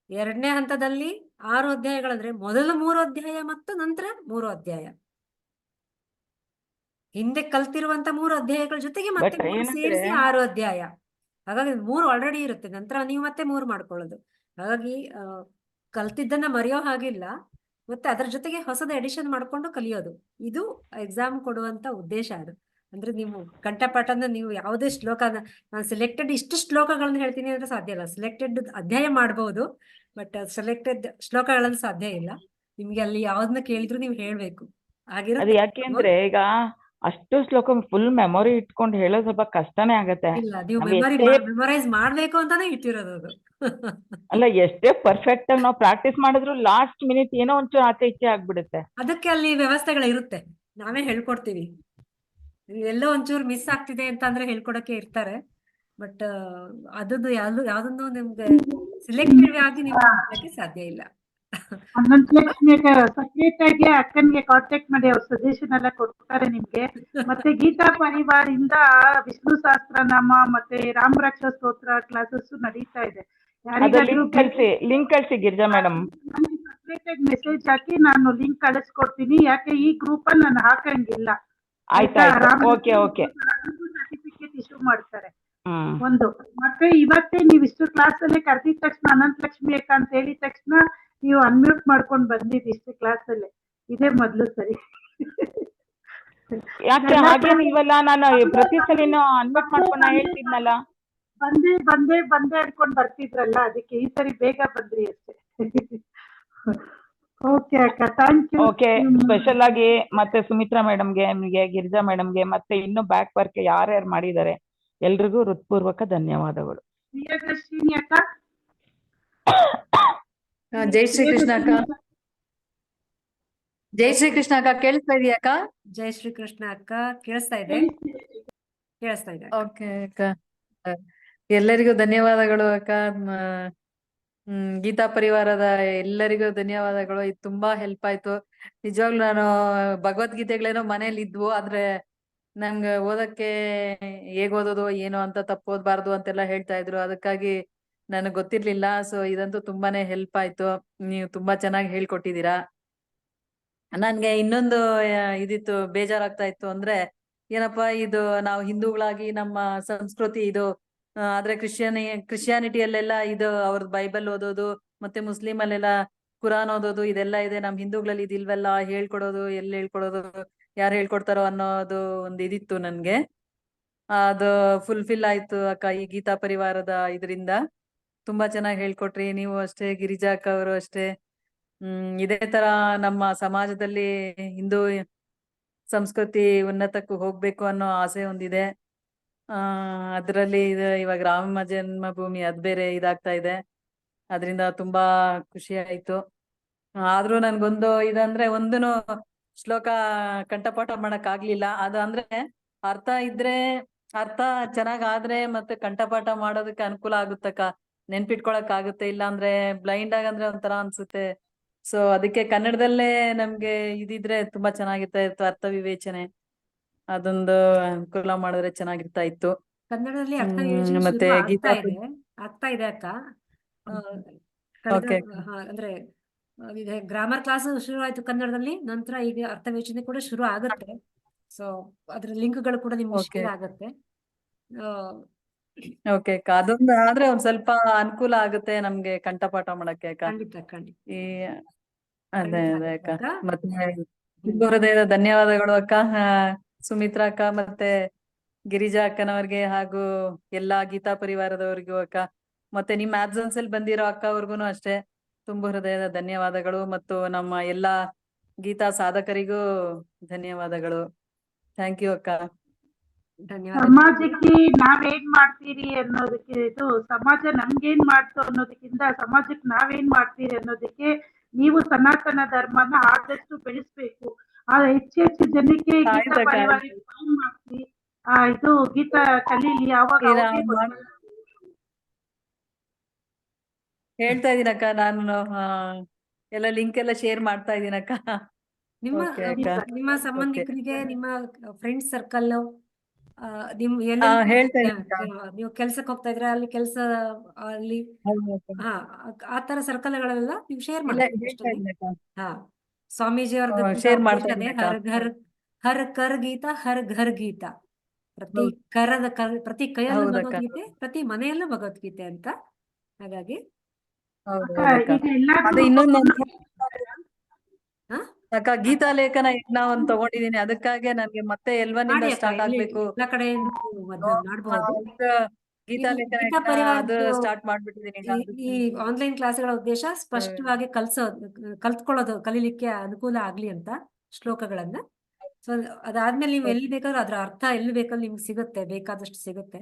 2ನೇ ಹಂತದಲ್ಲಿ 6 ಅಧ್ಯಾಯಗಳಂದ್ರೆ ಮೊದಲು 3 ಅಧ್ಯಾಯ ಮತ್ತು ನಂತರ 3 ಅಧ್ಯಾಯ. ಹಿಂದೆ ಕಲ್ತಿರುವಂತ 3 ಅಧ್ಯಾಯಗಳ ಜೊತೆಗೆ ಮತ್ತೆ ಬಟ್ 3 ಏನಂದ್ರೆ ಸೇರಿಸಿ 6 ಅಧ್ಯಾಯ. ಹಾಗಾಗಿ 3 ಆಲ್ರೆಡಿ ಇರುತ್ತೆ, ನಂತರ ನೀವು ಮತ್ತೆ 3 ಮಾಡ್ಕೊಳ್ಳೋದು. ಹಾಗಾಗಿ ಕಲ್ತಿದ್ದನ್ನ ಮರೆಯೋ ಹಾಗಿಲ್ಲ, ಮತ್ತೆ ಅದ್ರ ಜೊತೆಗೆ ಹೊಸದ ಎಡಿಷನ್ ಮಾಡ್ಕೊಂಡು ಕಲಿಯೋದು. ಇದು ಎಕ್ಸಾಮ್ ಕೊಡುವಂತ ಉದ್ದೇಶ. ಅದು ಅಂದ್ರೆ ನೀವು ಕಂಠಪಾಠನ ನೀವು ಯಾವುದೇ ಶ್ಲೋಕನ ನಾನು ಸೆಲೆಕ್ಟೆಡ್ ಇಷ್ಟು ಶ್ಲೋಕಗಳನ್ನ ಹೇಳ್ತೀನಿ ಅಂದ್ರೆ ಸಾಧ್ಯ ಇಲ್ಲ. ಸೆಲೆಕ್ಟೆಡ್ ಅಧ್ಯಾಯ ಮಾಡಬಹುದು, ಬಟ್ ಸೆಲೆಕ್ಟೆಡ್ ಶ್ಲೋಕಗಳನ್ನ ಸಾಧ್ಯ ಇಲ್ಲ. ನಿಮ್ಗೆ ಅಲ್ಲಿ ಯಾವ್ದನ್ನ ಕೇಳಿದ್ರು ನೀವು ಹೇಳ್ಬೇಕು ಅದು ಆಗಿರುತ್ತೆ. ಯಾಕೆ ಅಂದ್ರೆ ಈಗ ಅಷ್ಟು ಶ್ಲೋಕ ಫುಲ್ ಮೆಮೊರಿ ಇಟ್ಕೊಂಡು ಹೇಳೋದು ಸ್ವಲ್ಪ ಕಷ್ಟನೇ ಆಗತ್ತೆ. ಇಲ್ಲ, ನೀವು ನಾವ್ ಎಷ್ಟೇ ಮೆಮೊರೈಸ್ ಮಾಡ್ಬೇಕು ಅಂತಾನೆ ಇಟ್ಟಿರೋದು ಅದು. ಅಲ್ಲ ಎಷ್ಟೇ ಪರ್ಫೆಕ್ಟ್ ಆಗಿ ನಾವು ಪ್ರಾಕ್ಟೀಸ್ ಮಾಡಿದ್ರು ಲಾಸ್ಟ್ ಮಿನಿಟ್ ಏನೋ ಒಂಚೂರು ಆಚೆ ಈಚೆ ಆಗ್ಬಿಡುತ್ತೆ. ಅದಕ್ಕೆ ಅಲ್ಲಿ ವ್ಯವಸ್ಥೆಗಳು ಇರುತ್ತೆ, ನಾವೇ ಹೇಳ್ಕೊಡ್ತೀವಿ. ಎಲ್ಲೋ ಒಂಚೂರು ಮಿಸ್ ಆಗ್ತಿದೆ ಅಂತ ಅಂದ್ರೆ ಹೇಳ್ಕೊಡಕ್ಕೆ ಇರ್ತಾರೆ. ಬಟ್ ಅದನ್ನು ಯಾವ್ದನ್ನು ನಿಮ್ಗೆ ಸಿಲೆಕ್ಟಿವ್ ಆಗಿ ನೀವು ಮಾಡಕ್ಕೆ ಸಾಧ್ಯ ಇಲ್ಲ. ಅನಂತಲಕ್ಷ್ಮಿಗೆ ಸಪ್ರೇಟ್ ಆಗಿ ಅಕ್ಕನ್ಗೆ ಕಾಂಟ್ಯಾಕ್ಟ್ ಮಾಡಿ ಅವ್ರ ಸಜೆಷನ್ ಎಲ್ಲ ಕೊಡ್ತಾರೆ ನಿಮ್ಗೆ. ಮತ್ತೆ ಗೀತಾ ಪರಿವಾರ ಇಂದ ವಿಷ್ಣು ಸಹಸ್ರನಾಮ ಮತ್ತೆ ರಾಮರಕ್ಷ ಸ್ತೋತ್ರ ಕ್ಲಾಸಸ್ ನಡೀತಾ ಇದೆ. ಅದು ಯಾರಿಗಾದ್ರೂ ಲಿಂಕ್ ಕಳ್ಸಿ ಗಿರಿಜಾ ಮೇಡಮ್. ಸಪ್ರೇಟ್ ಆಗಿ ಮೆಸೇಜ್ ಹಾಕಿ ನಾನು ಲಿಂಕ್ ಕಳಿಸ್ಕೊಡ್ತೀನಿ. ಯಾಕೆ ಈ ಗ್ರೂಪ್ ಅಲ್ಲಿ ನಾನು ಹಾಕಂಗಿಲ್ಲ. ಆಯ್ತಾಯ್ತು, ಓಕೆ. ಸರ್ಟಿಫಿಕೇಟ್ ಇಶ್ಯೂ ಮಾಡ್ತಾರೆ. ಹ್ಮ್ ಒಂದು ಮತ್ತೆ ಇವತ್ತೇ ನೀವು ಇಷ್ಟು ಕ್ಲಾಸ್ ಅಲ್ಲಿ ಕರೆದಿದ ತಕ್ಷಣ ಅನಂತಲಕ್ಷ್ಮಿ ಅಕ್ಕ ಅಂತ ಹೇಳಿದ ತಕ್ಷಣ ನೀವು ಅನ್ಮ್ಯೂಟ್ ಮಾಡ್ಕೊಂಡು ಬಂದಿದ್ದು ಇಷ್ಟು ಕ್ಲಾಸ್ ಅಲ್ಲಿ. ಇದೇ ಮೊದ್ಲು ಸರಿ. ಯಾಕೆ ಹಾಗೇನು ಇಲ್ವಲ್ಲ, ನಾನು ಪ್ರತಿ ಸಲಿನೂ ಅನ್ಮಿಟ್ ಮಾಡ್ಕೊಂಡು ಹೇಳ್ತಿದ್ನಲ್ಲ. ಬಂದೇ ಅನ್ಕೊಂಡ್ ಬರ್ತಿದ್ರಲ್ಲ, ಅದಕ್ಕೆ ಈ ಸರಿ ಬೇಗ ಬಂದ್ರಿ ಅಷ್ಟೇ. ಓಕೆ ಅಕ್ಕ, ಥ್ಯಾಂಕ್ ಯು. ಓಕೆ, ಸ್ಪೆಷಲ್ ಆಗಿ ಮತ್ತೆ ಸುಮಿತ್ರಾ ಮೇಡಮ್ಗೆ, ನಿಮಗೆ ಗಿರಿಜಾ ಮೇಡಮ್ಗೆ, ಮತ್ತೆ ಇನ್ನು ಬ್ಯಾಕ್ ವರ್ಕ್ ಯಾರ್ಯಾರು ಮಾಡಿದ್ದಾರೆ ಎಲ್ರಿಗೂ ಹೃತ್ಪೂರ್ವಕ ಧನ್ಯವಾದಗಳು. ಪ್ರಿಯದರ್ಶಿನಿ ಅಕ್ಕ. ಜೈ ಶ್ರೀ ಕೃಷ್ಣ ಅಕ್ಕ. ಜೈ ಶ್ರೀ ಕೃಷ್ಣ ಅಕ್ಕ, ಕೇಳಿಸ್ತಾ ಇದೆಯಾ ಅಕ್ಕ? ಜೈ ಶ್ರೀ ಕೃಷ್ಣ ಅಕ್ಕ, ಕೇಳಿಸ್ತಾ ಇದೆ. ಓಕೆ ಅಕ್ಕ, ಎಲ್ಲರಿಗೂ ಧನ್ಯವಾದಗಳು ಅಕ್ಕ. ಗೀತಾ ಪರಿವಾರದ ಎಲ್ಲರಿಗೂ ಧನ್ಯವಾದಗಳು. ಇದು ತುಂಬಾ ಹೆಲ್ಪ್ ಆಯ್ತು ನಿಜವಾಗ್ಲೂ. ನಾನು ಭಗವದ್ಗೀತೆಗಳೇನೋ ಮನೇಲಿ ಇದ್ವು, ಆದ್ರೆ ನಂಗೆ ಓದಕ್ಕೆ ಹೇಗ್ ಓದೋದು ಏನೋ ಅಂತ ತಪ್ಪು ಓದ್ಬಾರ್ದು ಅಂತೆಲ್ಲ ಹೇಳ್ತಾ ಇದ್ರು. ಅದಕ್ಕಾಗಿ ನನಗೆ ಗೊತ್ತಿರ್ಲಿಲ್ಲ. ಸೊ ಇದಂತೂ ತುಂಬಾನೇ ಹೆಲ್ಪ್ ಆಯ್ತು. ನೀವು ತುಂಬಾ ಚೆನ್ನಾಗಿ ಹೇಳ್ಕೊಟ್ಟಿದ್ದೀರಾ. ನನ್ಗೆ ಇನ್ನೊಂದು ಇದಿತ್ತು, ಬೇಜಾರಾಗ್ತಾ ಇತ್ತು. ಅಂದ್ರೆ ಏನಪ್ಪಾ ಇದು, ನಾವು ಹಿಂದೂಗಳಾಗಿ ನಮ್ಮ ಸಂಸ್ಕೃತಿ ಇದು, ಆದ್ರೆ ಕ್ರಿಶ್ಚಿಯಾನಿಟಿಯಲ್ಲೆಲ್ಲ ಇದು ಅವ್ರದ್ದು ಬೈಬಲ್ ಓದೋದು, ಮತ್ತೆ ಮುಸ್ಲಿಂ ಅಲ್ಲೆಲ್ಲ ಕುರಾನ್ ಓದೋದು ಇದೆಲ್ಲ ಇದೆ. ನಮ್ ಹಿಂದೂಗಳಲ್ಲಿ ಇದಿಲ್ವಲ್ಲ, ಹೇಳ್ಕೊಡೋದು ಎಲ್ಲಿ ಹೇಳ್ಕೊಡೋದು, ಯಾರು ಹೇಳ್ಕೊಡ್ತಾರೋ ಅನ್ನೋದು ಒಂದು ಇದಿತ್ತು ನನ್ಗೆ. ಅದು ಫುಲ್ಫಿಲ್ ಆಯ್ತು ಅಕ್ಕ ಈ ಗೀತಾ ಪರಿವಾರದ ಇದರಿಂದ. ತುಂಬಾ ಚೆನ್ನಾಗಿ ಹೇಳ್ಕೊಟ್ರಿ. ನೀವು ಅಷ್ಟೇ, ಗಿರಿಜಾ ಅಕ್ಕ ಅವರು ಅಷ್ಟೇ. ಇದೇ ತರ ನಮ್ಮ ಸಮಾಜದಲ್ಲಿ ಹಿಂದೂ ಸಂಸ್ಕೃತಿ ಉನ್ನತಕ್ಕೂ ಹೋಗ್ಬೇಕು ಅನ್ನೋ ಆಸೆ ಒಂದಿದೆ. ಅದ್ರಲ್ಲಿ ಇವಾಗ ರಾಮ ಜನ್ಮಭೂಮಿ ಅದ್ ಬೇರೆ ಇದಾಗ್ತಾ ಇದೆ. ಅದರಿಂದ ತುಂಬಾ ಖುಷಿ ಆಯ್ತು. ಆದ್ರೂ ನನ್ಗೊಂದು ಇದಂದ್ರೆ ಒಂದನು ಶ್ಲೋಕ ಕಂಠಪಾಠ ಮಾಡಕ್ ಆಗ್ಲಿಲ್ಲ. ಅದು ಅಂದ್ರೆ ಅರ್ಥ ಚೆನ್ನಾಗ್ ಆದ್ರೆ ಮತ್ತೆ ಕಂಠಪಾಠ ಮಾಡೋದಕ್ಕೆ ಅನುಕೂಲ ಆಗುತ್ತಕ್ಕ, ನೆನ್ಪಿಟ್ಕೊಳಕ್ ಆಗುತ್ತೆ. ಇಲ್ಲ ಅಂದ್ರೆ ಬ್ಲೈಂಡ್ ಆಗಂದ್ರೆ ಒಂಥರ ಅನ್ಸುತ್ತೆ. ಸೊ ಅದಕ್ಕೆ ಕನ್ನಡದಲ್ಲೇ ನಮ್ಗೆ ಇದಿದ್ರೆ ತುಂಬಾ ಚೆನ್ನಾಗಿರ್ತಾ ಇತ್ತು, ಅರ್ಥ ವಿವೇಚನೆ ಅದೊಂದು ಅನುಕೂಲ ಮಾಡಿದ್ರೆ ಚೆನ್ನಾಗಿರ್ತಾ ಇತ್ತು. ಕನ್ನಡದಲ್ಲಿ ಅರ್ಥ ವಿವೇಚನೆ ಮತ್ತೆ ಶುರು ಗೀತಾ ಆಗ್ತಾ ಇದೆ ಅಕ್ಕ. ಓಕೆ ಅಂದ್ರೆ ಈಗ ಗ್ರಾಮರ್ ಕ್ಲಾಸ್ ಶುರು ಆಯ್ತು ಕನ್ನಡದಲ್ಲಿ, ನಂತರ ಈಗ ಅರ್ಥ ವಿವೇಚನೆ ಕೂಡ ಶುರು ಆಗುತ್ತೆ. ಸೊ ಅದ್ರ ಲಿಂಕ್ಗಳು ಕೂಡ ನಿಮ್ಗೆ ಶೇರ್ ಆಗುತ್ತೆ. ಓಕೆ ಅಕ್ಕ, ಅದೊಂದು ಆದ್ರೆ ಒಂದ್ ಸ್ವಲ್ಪ ಅನುಕೂಲ ಆಗುತ್ತೆ ನಮ್ಗೆ ಕಂಠಪಾಠ ಮಾಡಕ್ಕೆ ಅಕ್ಕ. ಖಂಡಿತ ಈ ಅದೇ ಅಕ್ಕ. ಅಕ್ಕ. ಮತ್ತೆ ತುಂಬ ಹೃದಯದ ಧನ್ಯವಾದಗಳು ಅಕ್ಕ. ಸುಮಿತ್ರಾ ಅಕ್ಕ ಮತ್ತೆ ಗಿರಿಜಾ ಅಕ್ಕನವ್ರಿಗೆ ಹಾಗೂ ಎಲ್ಲಾ ಗೀತಾ ಪರಿವಾರದವರಿಗೂ ಅಕ್ಕ, ಮತ್ತೆ ನಿಮ್ ಆಬ್ಸೆನ್ಸ್ ಅಲ್ಲಿ ಬಂದಿರೋ ಅಕ್ಕ ಅವ್ರಿಗೂನು ಅಷ್ಟೇ ತುಂಬ ಹೃದಯದ ಧನ್ಯವಾದಗಳು. ಮತ್ತು ನಮ್ಮ ಎಲ್ಲಾ ಗೀತಾ ಸಾಧಕರಿಗೂ ಧನ್ಯವಾದಗಳು. ಥ್ಯಾಂಕ್ ಯು ಅಕ್ಕ. ಧನ್ಯವಾದಗಳು. ಸಮಾಜಕ್ಕೆ ನಾವೇನ್ ಮಾಡ್ತೀರಿ ಅನ್ನೋದಕ್ಕೆ, ಇದು ಸಮಾಜ ನಮ್ಗೇನ್ ಮಾಡ್ತು ಅನ್ನೋದಕ್ಕಿಂತ ಸಮಾಜಕ್ಕೆ ನಾವೇನ್ ಮಾಡ್ತೀರಿ ಅನ್ನೋದಕ್ಕೆ ನೀವು ಸನಾತನ ಧರ್ಮನ ಆದಷ್ಟು ಬೆಳೆಸ್ಬೇಕು. ಆ ಹೆಚ್ಚು ಜನಕ್ಕೆ ಗೀತಾ ಆಯ್ತಕ್ಕ, ಪರಿವಾರಕ್ಕೆ ಫೋನ್ ಮಾಡಿಸಿ ಇದು ಗೀತಾ ಕಲೀಲಿ, ಅವಾಗ ಇಲ್ಲ, ಅವ್ರಿಗೆ ಗೊತ್ತಾಗುತ್ತೆ. ಹೇಳ್ತಾ ಇದೀನಕ್ಕ ನಾನು. ಎಲ್ಲ ಲಿಂಕ್ ಎಲ್ಲ ಶೇರ್ ಮಾಡ್ತಾ ಇದೀನಕ್ಕ. ನಿಮ್ಮ ಓಕೆ ಅಕ್ಕ. ನಿಮ್ಮ ಸಂಬಂಧಿಕರಿಗೆ, ನಿಮ್ಮ ಫ್ರೆಂಡ್ಸ್ ಸರ್ಕಲ್, ನಿಮ್ ಹೇಳ್ತಾ ಇದೀನಕ್ಕ. ನೀವು ಕೆಲ್ಸಕ್ಕೆ ಹೋಗ್ತಾ ಇದ್ರೆ ಅಲ್ಲಿ ಕೆಲಸ ಅಲ್ಲಿ ಹೌದು ಅಕ್ಕ. ಆ ತರ ಸರ್ಕಲ್ಗಳೆಲ್ಲ ನೀವು ಶೇರ್ ಇಲ್ಲ, ಮಾಡಿ. ಹೇಳ್ತಾ ಇದೀನಕ್ಕ. ಸ್ವಾಮೀಜಿ ಅವ್ರದ್ದು ಶೇರ್ ಮಾಡ್ತಾ ಉದ್ದೇಶ ಅದೇ, ಇದೀನಕ್ಕ. ಹರ್ ಕರ್ ಗೀತಾ ಹರ್ ಘರ್ ಗೀತಾ. ಪ್ರತಿ ಪ್ರತಿ ಕೈಯಲ್ಲೂ ಹೌದಕ್ಕ. ಭಗವದ್ಗೀತೆ, ಪ್ರತಿ ಮನೆಯಲ್ಲೂ ಭಗವದ್ಗೀತೆ ಅಂತ. ಹಾಗಾಗಿ ಹೌದು ಅಕ್ಕ, ಹೌದಕ್ಕ. ಈಗ ಎಲ್ಲಾದ್ರೂ ಅದು ಇನ್ನೊಂದು ಹಾ? ಅಕ್ಕ, ಗೀತಾ ಲೇಖನ ಯಜ್ಞ ಒಂದು ತಗೊಂಡಿದೀನಿ. ಅದಕ್ಕಾಗಿ ನನ್ಗೆ ಮತ್ತೆ L1 ಮಾಡಿ ಇಂದ ಅಕ್ಕ, ಸ್ಟಾರ್ಟ್ ಇಲ್ಲಿ ಆಗ್ಬೇಕು. ಎಲ್ಲ ಕಡೆ ಮಾಡ್ಬಹುದು. ಈಗ ಗೀತಾ ಇದು ಲೇಖನ ಗೀತಾ ಯಜ್ಞ ಅದು ಪರಿವಾರದ್ದು ಸ್ಟಾರ್ಟ್ ಮಾಡ್ಬಿಟ್ಟಿದೀನಿ ಈಗ. ಈ ಆನ್ಲೈನ್ ಕ್ಲಾಸ್ಗಳ ಉದ್ದೇಶ ಸ್ಪಷ್ಟವಾಗಿ ಕಲ್ತ್ಕೊಳ್ಳೋದು, ಕಲೀಲಿಕ್ಕೆ ಅನುಕೂಲ ಆಗ್ಲಿ ಅಂತ ಶ್ಲೋಕಗಳನ್ನ. ಸೊ ಅದಾದ್ಮೇಲೆ ನೀವು ಎಲ್ಲಿ ಬೇಕಾದ್ರೂ ಅದ್ರ ಅರ್ಥ ಎಲ್ಲಿ ಬೇಕಾದ್ರೂ ನಿಮ್ಗೆ ಸಿಗುತ್ತೆ, ಬೇಕಾದಷ್ಟು ಸಿಗುತ್ತೆ.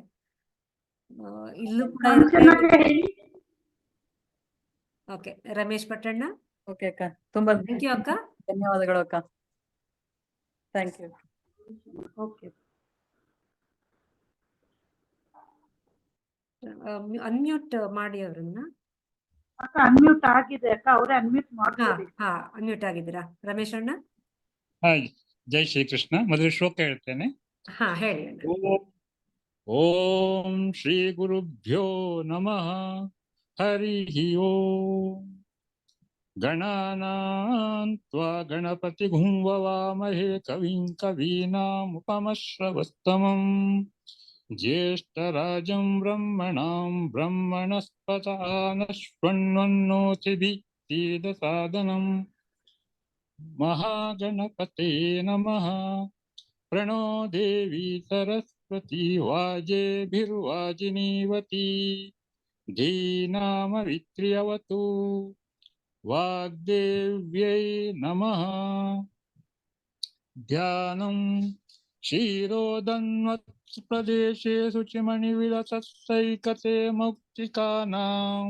ಇಲ್ಲೂ ಕೂಡ ಚೆನ್ನಾಗಿ ಹೇಳಿ. ಓಕೆ, ರಮೇಶ್ ಪಟ್ಟಣ್ಣ. ಓಕೆ ಅಕ್ಕ, ತುಂಬಾ ಥ್ಯಾಂಕ್ ಯು ಅಕ್ಕ. ಧನ್ಯವಾದಗಳು ಅಕ್ಕ. Thank you. ಓಕೆ. ಅನ್ಮ್ಯೂಟ್ ಮಾಡಿ ಅವ್ರನ್ನ. ಅಕ್ಕ ಅನ್ಮ್ಯೂಟ್ ಆಗಿದೆ ಅಕ್ಕ, ಅವರೇ ಅನ್ಮ್ಯೂಟ್ ಮಾಡ್ಕೊಳ್ಳಿ. ಅನ್ಮ್ಯೂಟ್ ಆಗಿದ್ದೀರಾ ರಮೇಶ್ ಅಣ್ಣ? ಹಾಯ್, ಜೈ ಶ್ರೀಕೃಷ್ಣ. ಮೊದಲು ಶ್ಲೋಕ ಹೇಳ್ತೇನೆ. ಹೇಳಿ ಅಣ್ಣ. ಓಂ ಶ್ರೀ ಗುರುಭ್ಯೋ ನಮಃ. ಹರಿ ಓಂ. ಗಣಾನಾಂ ತ್ವಾ ಗಣಪತಿ ವವಾಮಹೇ ಕವಿಂ ಕವೀನಾಮುಪಮಶ್ರವಸ್ತಮಂ. ಜ್ಯೇಷ್ಠರಾಜಂ ಬ್ರಹ್ಮಣಾಂ ಬ್ರಹ್ಮಣಸ್ಪತಃ ಶೃಣ್ವನ್ನೋತಿಭಿಃ ಸೀದಸಾದನಂ. ಮಹಾಗಣಪತೆ ನಮಃ. ಪ್ರಣೋ ದೇವಿ ಸರಸ್ವತಿ ವಾಜೇಭಿರ್ವಾಜಿನೀವತಿ. ಧೀನಾಮವಿತ್ರ್ಯವತು. ವಾಗ್ದೇವ್ಯೈ ನಮಃ. ಧ್ಯಾನಂ ಕ್ಷೀರೋದನ್ವತ್ ಪ್ರದೇಶೇ ಶುಚಿಮಣಿವಿಲಸತ್ಸೈಕತೆ ಮೌಕ್ತಿಕಾನಾಂ.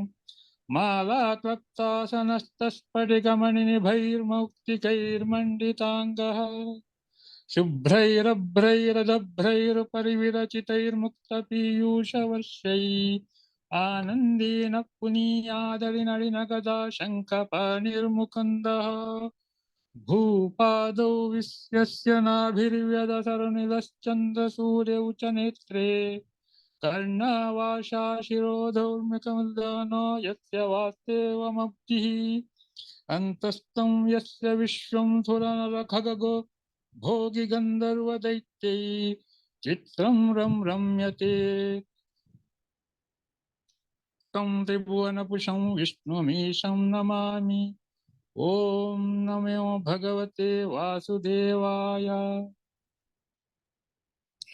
ಮಾಲಾಕ್ಲಪ್ತಾಸನಸ್ತಸ್ಫಟಿಕಮಣಿನಿಭೈರ್ಮೌಕ್ತಿಕೈರ್ಮण्डिताङ्गः. शुभ्रैरभ्रैरदभ्रैर्परिविरचितैर्मुक्तपीयूषवर्षैः. आनन्देन पुनीयादलिनलिनगदा शङ्खपाणिर्मुकुन्दः. भूपादौ विश्वस्य नाभिर्व्यदसरनिलश्चन्द्रसूर्यौ च नेत्रे. कर्णावाशा शिरोधौर्मिकमुद्दानो यस्य वास्तेवमब्धिः. अन्तस्तं यस्य विश्वं सुरनरखगो भोगि गन्धर्वदैत्यैः. चित्रं रम्यते तं त्रिभुवनपुषं विष्णुमीशं नमामि. ಓಂ ನಮೋ ಭಗವತೆ ವಾಸುದೇವಾಯ.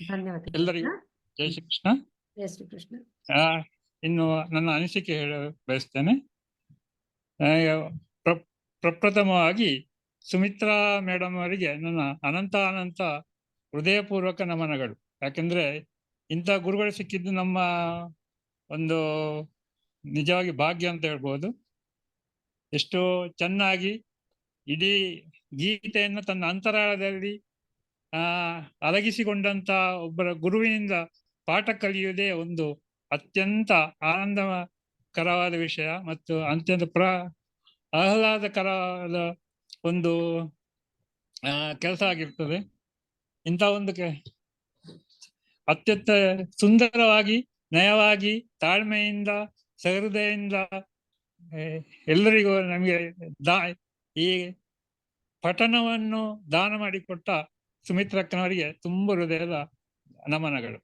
ಧನ್ಯವಾದ ಎಲ್ಲರಿಗೂ ಜೈ ಶ್ರೀಕೃಷ್ಣ. ಜೈ ಶ್ರೀಕೃಷ್ಣ. ಇನ್ನು ನನ್ನ ಅನಿಸಿಕೆ ಹೇಳ ಬಯಸ್ತೇನೆ. ಪ್ರಪ್ರಥಮವಾಗಿ ಸುಮಿತ್ರಾ ಮೇಡಮ್ ಅವರಿಗೆ ನನ್ನ ಅನಂತ ಹೃದಯಪೂರ್ವಕ ನಮನಗಳು. ಯಾಕಂದ್ರೆ ಇಂಥ ಗುರುಗಳು ಸಿಕ್ಕಿದ್ದು ನಮ್ಮ ಒಂದು ನಿಜವಾಗಿ ಭಾಗ್ಯ ಅಂತ ಹೇಳ್ಬೋದು. ಎಷ್ಟು ಚೆನ್ನಾಗಿ ಇಡೀ ಗೀತೆಯನ್ನು ತನ್ನ ಅಂತರಾಳದಲ್ಲಿ ಅಡಗಿಸಿಕೊಂಡಂತ ಒಬ್ಬರ ಗುರುವಿನಿಂದ ಪಾಠ ಕಲಿಯುವುದೇ ಒಂದು ಅತ್ಯಂತ ಆನಂದಕರವಾದ ವಿಷಯ ಮತ್ತು ಅತ್ಯಂತ ಆಹ್ಲಾದಕರವಾದ ಒಂದು ಕೆಲಸ ಆಗಿರ್ತದೆ. ಇಂಥ ಒಂದು ಅತ್ಯಂತ ಸುಂದರವಾಗಿ, ನಯವಾಗಿ, ತಾಳ್ಮೆಯಿಂದ, ಸಹೃದಯದಿಂದ ಎಲ್ಲರಿಗೂ ನಮಗೆ ಈ ಪಠಣವನ್ನು ದಾನ ಮಾಡಿಕೊಟ್ಟ ಸುಮಿತ್ರಕ್ಕನವರಿಗೆ ತುಂಬ ಹೃದಯದ ನಮನಗಳು.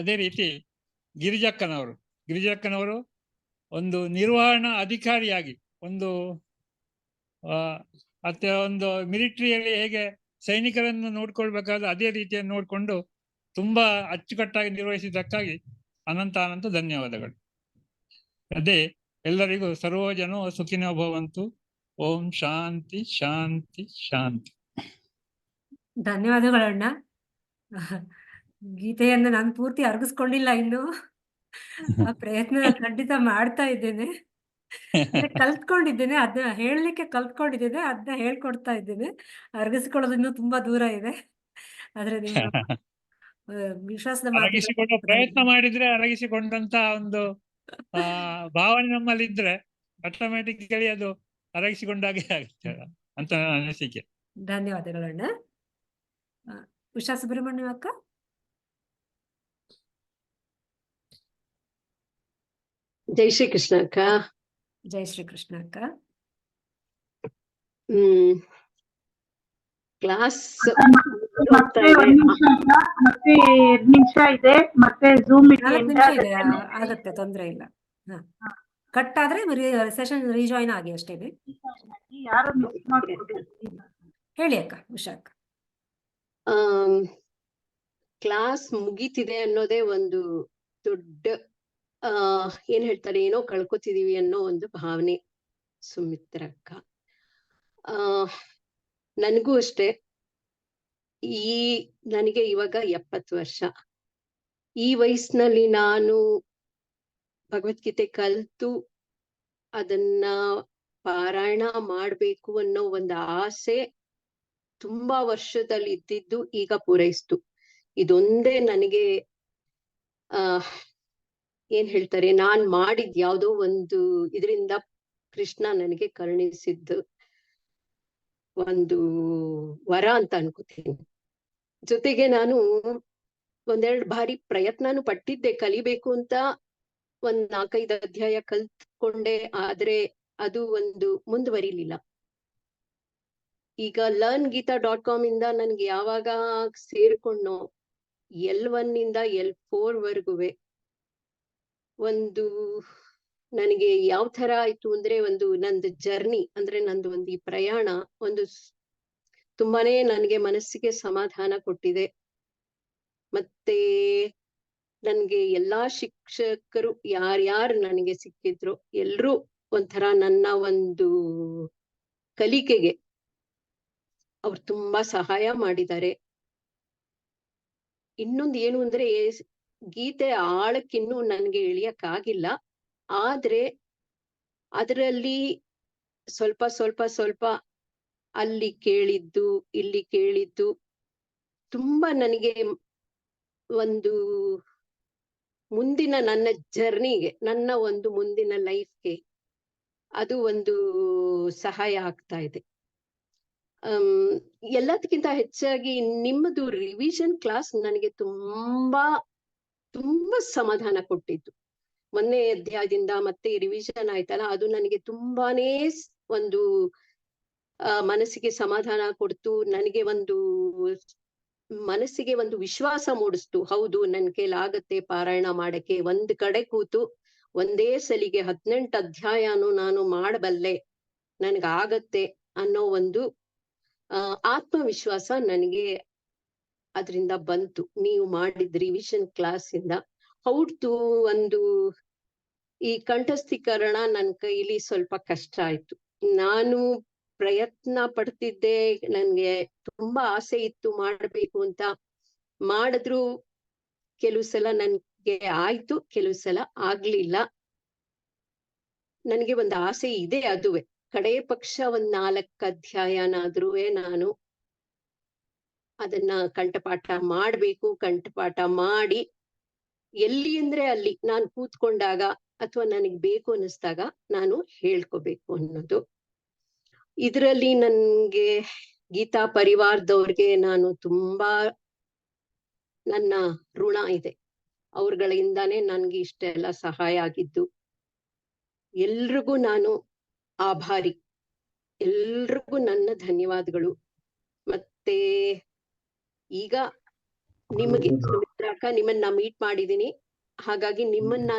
ಅದೇ ರೀತಿ ಗಿರಿಜಕ್ಕನವರು ಒಂದು ನಿರ್ವಹಣಾ ಅಧಿಕಾರಿಯಾಗಿ ಒಂದು ಮಿಲಿಟರಿಯಲ್ಲಿ ಹೇಗೆ ಸೈನಿಕರನ್ನು ನೋಡ್ಕೊಳ್ಬೇಕಾದ್ರೆ ಅದೇ ರೀತಿಯನ್ನು ನೋಡಿಕೊಂಡು ತುಂಬಾ ಅಚ್ಚುಕಟ್ಟಾಗಿ ನಿರ್ವಹಿಸಿದ್ದಕ್ಕಾಗಿ ಅನಂತ ಧನ್ಯವಾದಗಳು. ಅದೇ ಎಲ್ಲರಿಗೂ ಸರ್ವಜನೋ ಸುಖಿನೋ ಭವಂತು. ಓಂ ಶಾಂತಿ ಶಾಂತಿ ಶಾಂತಿ. ಧನ್ಯವಾದಗಳಣ್ಣ. ಗೀತೆಯನ್ನು ನಾನು ಪೂರ್ತಿ ಅರಗಿಸ್ಕೊಂಡಿಲ್ಲ ಇನ್ನು. ಆ ಪ್ರಯತ್ನ ಖಂಡಿತ ಮಾಡ್ತಾ ಇದ್ದೇನೆ. ಅಂದ್ರೆ ಕಲ್ತ್ಕೊಂಡಿದ್ದೇನೆ, ಅದನ್ನ ಹೇಳಲಿಕ್ಕೆ ಕಲ್ತ್ಕೊಂಡಿದ್ದೇನೆ, ಅದನ್ನ ಹೇಳ್ಕೊಡ್ತಾ ಇದ್ದೇನೆ. ಅರಗಿಸ್ಕೊಳ್ಳೋದು ಇನ್ನೂ ತುಂಬಾ ದೂರ ಇದೆ. ಆದ್ರೆ ನಿಮ್ಮ ವಿಶ್ವಾಸದ ಅರಗಿಸಿಕೊಳ್ಳುವ ಮಾತುಗಳು ಪ್ರಯತ್ನ ಮಾಡಿದ್ರೆ ಅರಗಿಸಿಕೊಂಡಂತ ಒಂದು ಭಾವನೆ ನಮ್ಮಲ್ಲಿ ಇದ್ರೆ ಆಟೋಮ್ಯಾಟಿಕಲಿ ಅದು ಅರಗಿಸಿಕೊಂಡಾಗೆ ಆಗುತ್ತೆ ಅಂತ ನನ್ನ ಅನಿಸಿಕೆ. ಧನ್ಯವಾದಗಳಣ್ಣ. ಉಷಾ ಸುಬ್ರಹ್ಮಣ್ಯ ಅಕ್ಕ. ಜೈ ಶ್ರೀ ಕೃಷ್ಣ ಅಕ್ಕ. ಜೈ ಶ್ರೀ ಕೃಷ್ಣ ಅಕ್ಕ. ಕ್ಲಾಸ್ ಮತ್ತೆ 1 ನಿಮಿಷ ಇಲ್ಲ, ಮತ್ತೆ 2 ನಿಮಿಷ ಇದೆ, ಮತ್ತೆ ಝೂಮ್ 4 ನಿಮಿಷ ಇದೆ, ಆಗತ್ತೆ, ತೊಂದ್ರೆ ಇಲ್ಲ. ಕಟ್ ಆದ್ರೆ ಸೆಷನ್ ರೀಜಾಯಿನ್ ಆಗಿ ಅಷ್ಟೇ. ಯಾರು ಮಿಸ್ ಮಾಡ್ಕೊಡಿ. ಹೇಳಿ ಅಕ್ಕ ಉಷಾ ಅಕ್ಕ. ಕ್ಲಾಸ್ ಮುಗೀತಿದೆ ಅನ್ನೋದೇ ಒಂದು ದೊಡ್ಡ ಏನ್ ಹೇಳ್ತಾರೆ, ಏನೋ ಕಳ್ಕೊತಿದೀವಿ ಅನ್ನೋ ಒಂದು ಭಾವನೆ ಸುಮಿತ್ರಕ್ಕ. ನನಗೂ ಅಷ್ಟೇ. ನನಗೆ ಇವಾಗ 70 ವರ್ಷ. ಈ ವಯಸ್ಸಿನಲ್ಲಿ ನಾನು ಭಗವದ್ಗೀತೆ ಕಲ್ತು ಅದನ್ನ ಪಾರಾಯಣ ಮಾಡ್ಬೇಕು ಅನ್ನೋ ಒಂದು ಆಸೆ ತುಂಬಾ ವರ್ಷದಲ್ಲಿ ಇದ್ದಿದ್ದು ಈಗ ಪೂರೈಸ್ತು. ಇದೊಂದೇ ನನಗೆ ಏನ್ ಹೇಳ್ತಾರೆ, ನಾನ್ ಮಾಡಿದ್ ಯಾವ್ದೋ ಒಂದು ಇದರಿಂದ ಕೃಷ್ಣ ನನಗೆ ಕರುಣಿಸಿದ್ದು ಒಂದು ವರ ಅಂತ ಅನ್ಕೋತೀನಿ. ಜೊತೆಗೆ ನಾನು 1-2 ಬಾರಿ ಪ್ರಯತ್ನನೂ ಪಟ್ಟಿದ್ದೆ ಕಲಿಬೇಕು ಅಂತ. 4-5 ಅಧ್ಯಾಯ ಕಲ್ತ್ಕೊಂಡೆ, ಆದ್ರೆ ಅದು ಒಂದು ಮುಂದುವರಿಲಿಲ್ಲ. ಈಗ learngita.com ಇಂದ ನನ್ಗೆ ಯಾವಾಗ ಸೇರ್ಕೊಂಡೋ L1 ಇಂದ L4 ವರ್ಗುವೆ ಒಂದು ನನಗೆ ಯಾವ ತರ ಆಯ್ತು ಅಂದ್ರೆ, ಒಂದು ನಂದು ಜರ್ನಿ ಅಂದ್ರೆ ನಂದು ಒಂದು ಈ ಪ್ರಯಾಣ ಒಂದು ತುಂಬಾನೇ ನನಗೆ ಮನಸ್ಸಿಗೆ ಸಮಾಧಾನ ಕೊಟ್ಟಿದೆ. ಮತ್ತೆ ನನ್ಗೆ ಎಲ್ಲಾ ಶಿಕ್ಷಕರು ಯಾರ್ಯಾರು ನನಗೆ ಸಿಕ್ಕಿದ್ರು ಎಲ್ರೂ ಒಂಥರ ನನ್ನ ಒಂದು ಕಲಿಕೆಗೆ ಅವ್ರು ತುಂಬಾ ಸಹಾಯ ಮಾಡಿದ್ದಾರೆ. ಇನ್ನೊಂದು ಏನು ಅಂದ್ರೆ, ಗೀತೆ ಆಳಕ್ಕಿನ್ನೂ ನನ್ಗೆ ಇಳಿಯಕ್ಕಾಗಿಲ್ಲ, ಆದ್ರೆ ಅದರಲ್ಲಿ ಸ್ವಲ್ಪ ಅಲ್ಲಿ ಕೇಳಿದ್ದು ಇಲ್ಲಿ ಕೇಳಿದ್ದು ತುಂಬಾ ನನಗೆ ಒಂದು ಮುಂದಿನ ನನ್ನ ಜರ್ನಿಗೆ, ನನ್ನ ಒಂದು ಮುಂದಿನ ಲೈಫ್ಗೆ ಅದು ಒಂದು ಸಹಾಯ ಆಗ್ತಾ ಇದೆ. ಎಲ್ಲದಕ್ಕಿಂತ ಹೆಚ್ಚಾಗಿ ನಿಮ್ಮದು ರಿವಿಷನ್ ಕ್ಲಾಸ್ ನನಗೆ ತುಂಬಾ ಸಮಾಧಾನ ಕೊಟ್ಟಿತ್ತು. ಮೊನ್ನೆ ಅಧ್ಯಾಯದಿಂದ ಮತ್ತೆ ರಿವಿಷನ್ ಆಯ್ತಲ್ಲ, ಅದು ನನಗೆ ತುಂಬಾನೇ ಒಂದು ಮನಸ್ಸಿಗೆ ಸಮಾಧಾನ ಕೊಡ್ತು. ನನಗೆ ಒಂದು ಮನಸ್ಸಿಗೆ ಒಂದು ವಿಶ್ವಾಸ ಮೂಡಿಸ್ತು. ಹೌದು, ನನ್ ಕೈಲಾಗತ್ತೆ ಪಾರಾಯಣ ಮಾಡಕ್ಕೆ. ಒಂದ್ ಕಡೆ ಕೂತು ಒಂದೇ ಸಲಿಗೆ 18 ಅಧ್ಯಾಯನು ನಾನು ಮಾಡಬಲ್ಲೆ, ನನ್ಗಾಗತ್ತೆ ಅನ್ನೋ ಒಂದು ಆತ್ಮವಿಶ್ವಾಸ ನನಗೆ ಅದರಿಂದ ಬಂತು, ನೀವು ಮಾಡಿದ ರಿವಿಷನ್ ಕ್ಲಾಸ್ ಇಂದ. ಹೌದು, ಒಂದು ಈ ಕಂಠಸ್ಥೀಕರಣ ನನ್ ಕೈಲಿ ಸ್ವಲ್ಪ ಕಷ್ಟ ಆಯ್ತು. ನಾನು ಪ್ರಯತ್ನ ಪಡ್ತಿದ್ದೆ, ನನ್ಗೆ ತುಂಬಾ ಆಸೆ ಇತ್ತು ಮಾಡ್ಬೇಕು ಅಂತ. ಮಾಡಿದ್ರು ಕೆಲವು ಸಲ ನನ್ಗೆ ಆಯ್ತು, ಕೆಲವು ಸಲ ಆಗ್ಲಿಲ್ಲ. ನನ್ಗೆ ಒಂದು ಆಸೆ ಇದೆ, ಅದುವೆ ಕಡೆ ಪಕ್ಷ 4 ಅಧ್ಯಾಯನಾದ್ರೂ ನಾನು ಅದನ್ನ ಕಂಠಪಾಠ ಮಾಡ್ಬೇಕು. ಕಂಠಪಾಠ ಮಾಡಿ ಎಲ್ಲಿ ಅಂದ್ರೆ ಅಲ್ಲಿ ನಾನು ಕೂತ್ಕೊಂಡಾಗ ಅಥವಾ ನನಗ್ ಬೇಕು ಅನ್ನಿಸ್ದಾಗ ನಾನು ಹೇಳ್ಕೋಬೇಕು ಅನ್ನೋದು. ಇದರಲ್ಲಿ ನನ್ಗೆ ಗೀತಾ ಪರಿವಾರದವ್ರಿಗೆ ನಾನು ತುಂಬಾ ನನ್ನ ಋಣ ಇದೆ. ಅವ್ರಗಳಿಂದಾನೇ ನನ್ಗೆ ಇಷ್ಟೆಲ್ಲ ಸಹಾಯ ಆಗಿದ್ದು. ಎಲ್ರಿಗೂ ನಾನು ಆಭಾರಿ. ಎಲ್ರಿಗೂ ನನ್ನ ಧನ್ಯವಾದಗಳು. ಮತ್ತೆ ಈಗ ನಿಮಗೆ ಸುಮಿತ್ರಾ ಅಕ್ಕ, ನಿಮ್ಮನ್ನ ಮೀಟ್ ಮಾಡಿದೀನಿ, ಹಾಗಾಗಿ ನಿಮ್ಮನ್ನ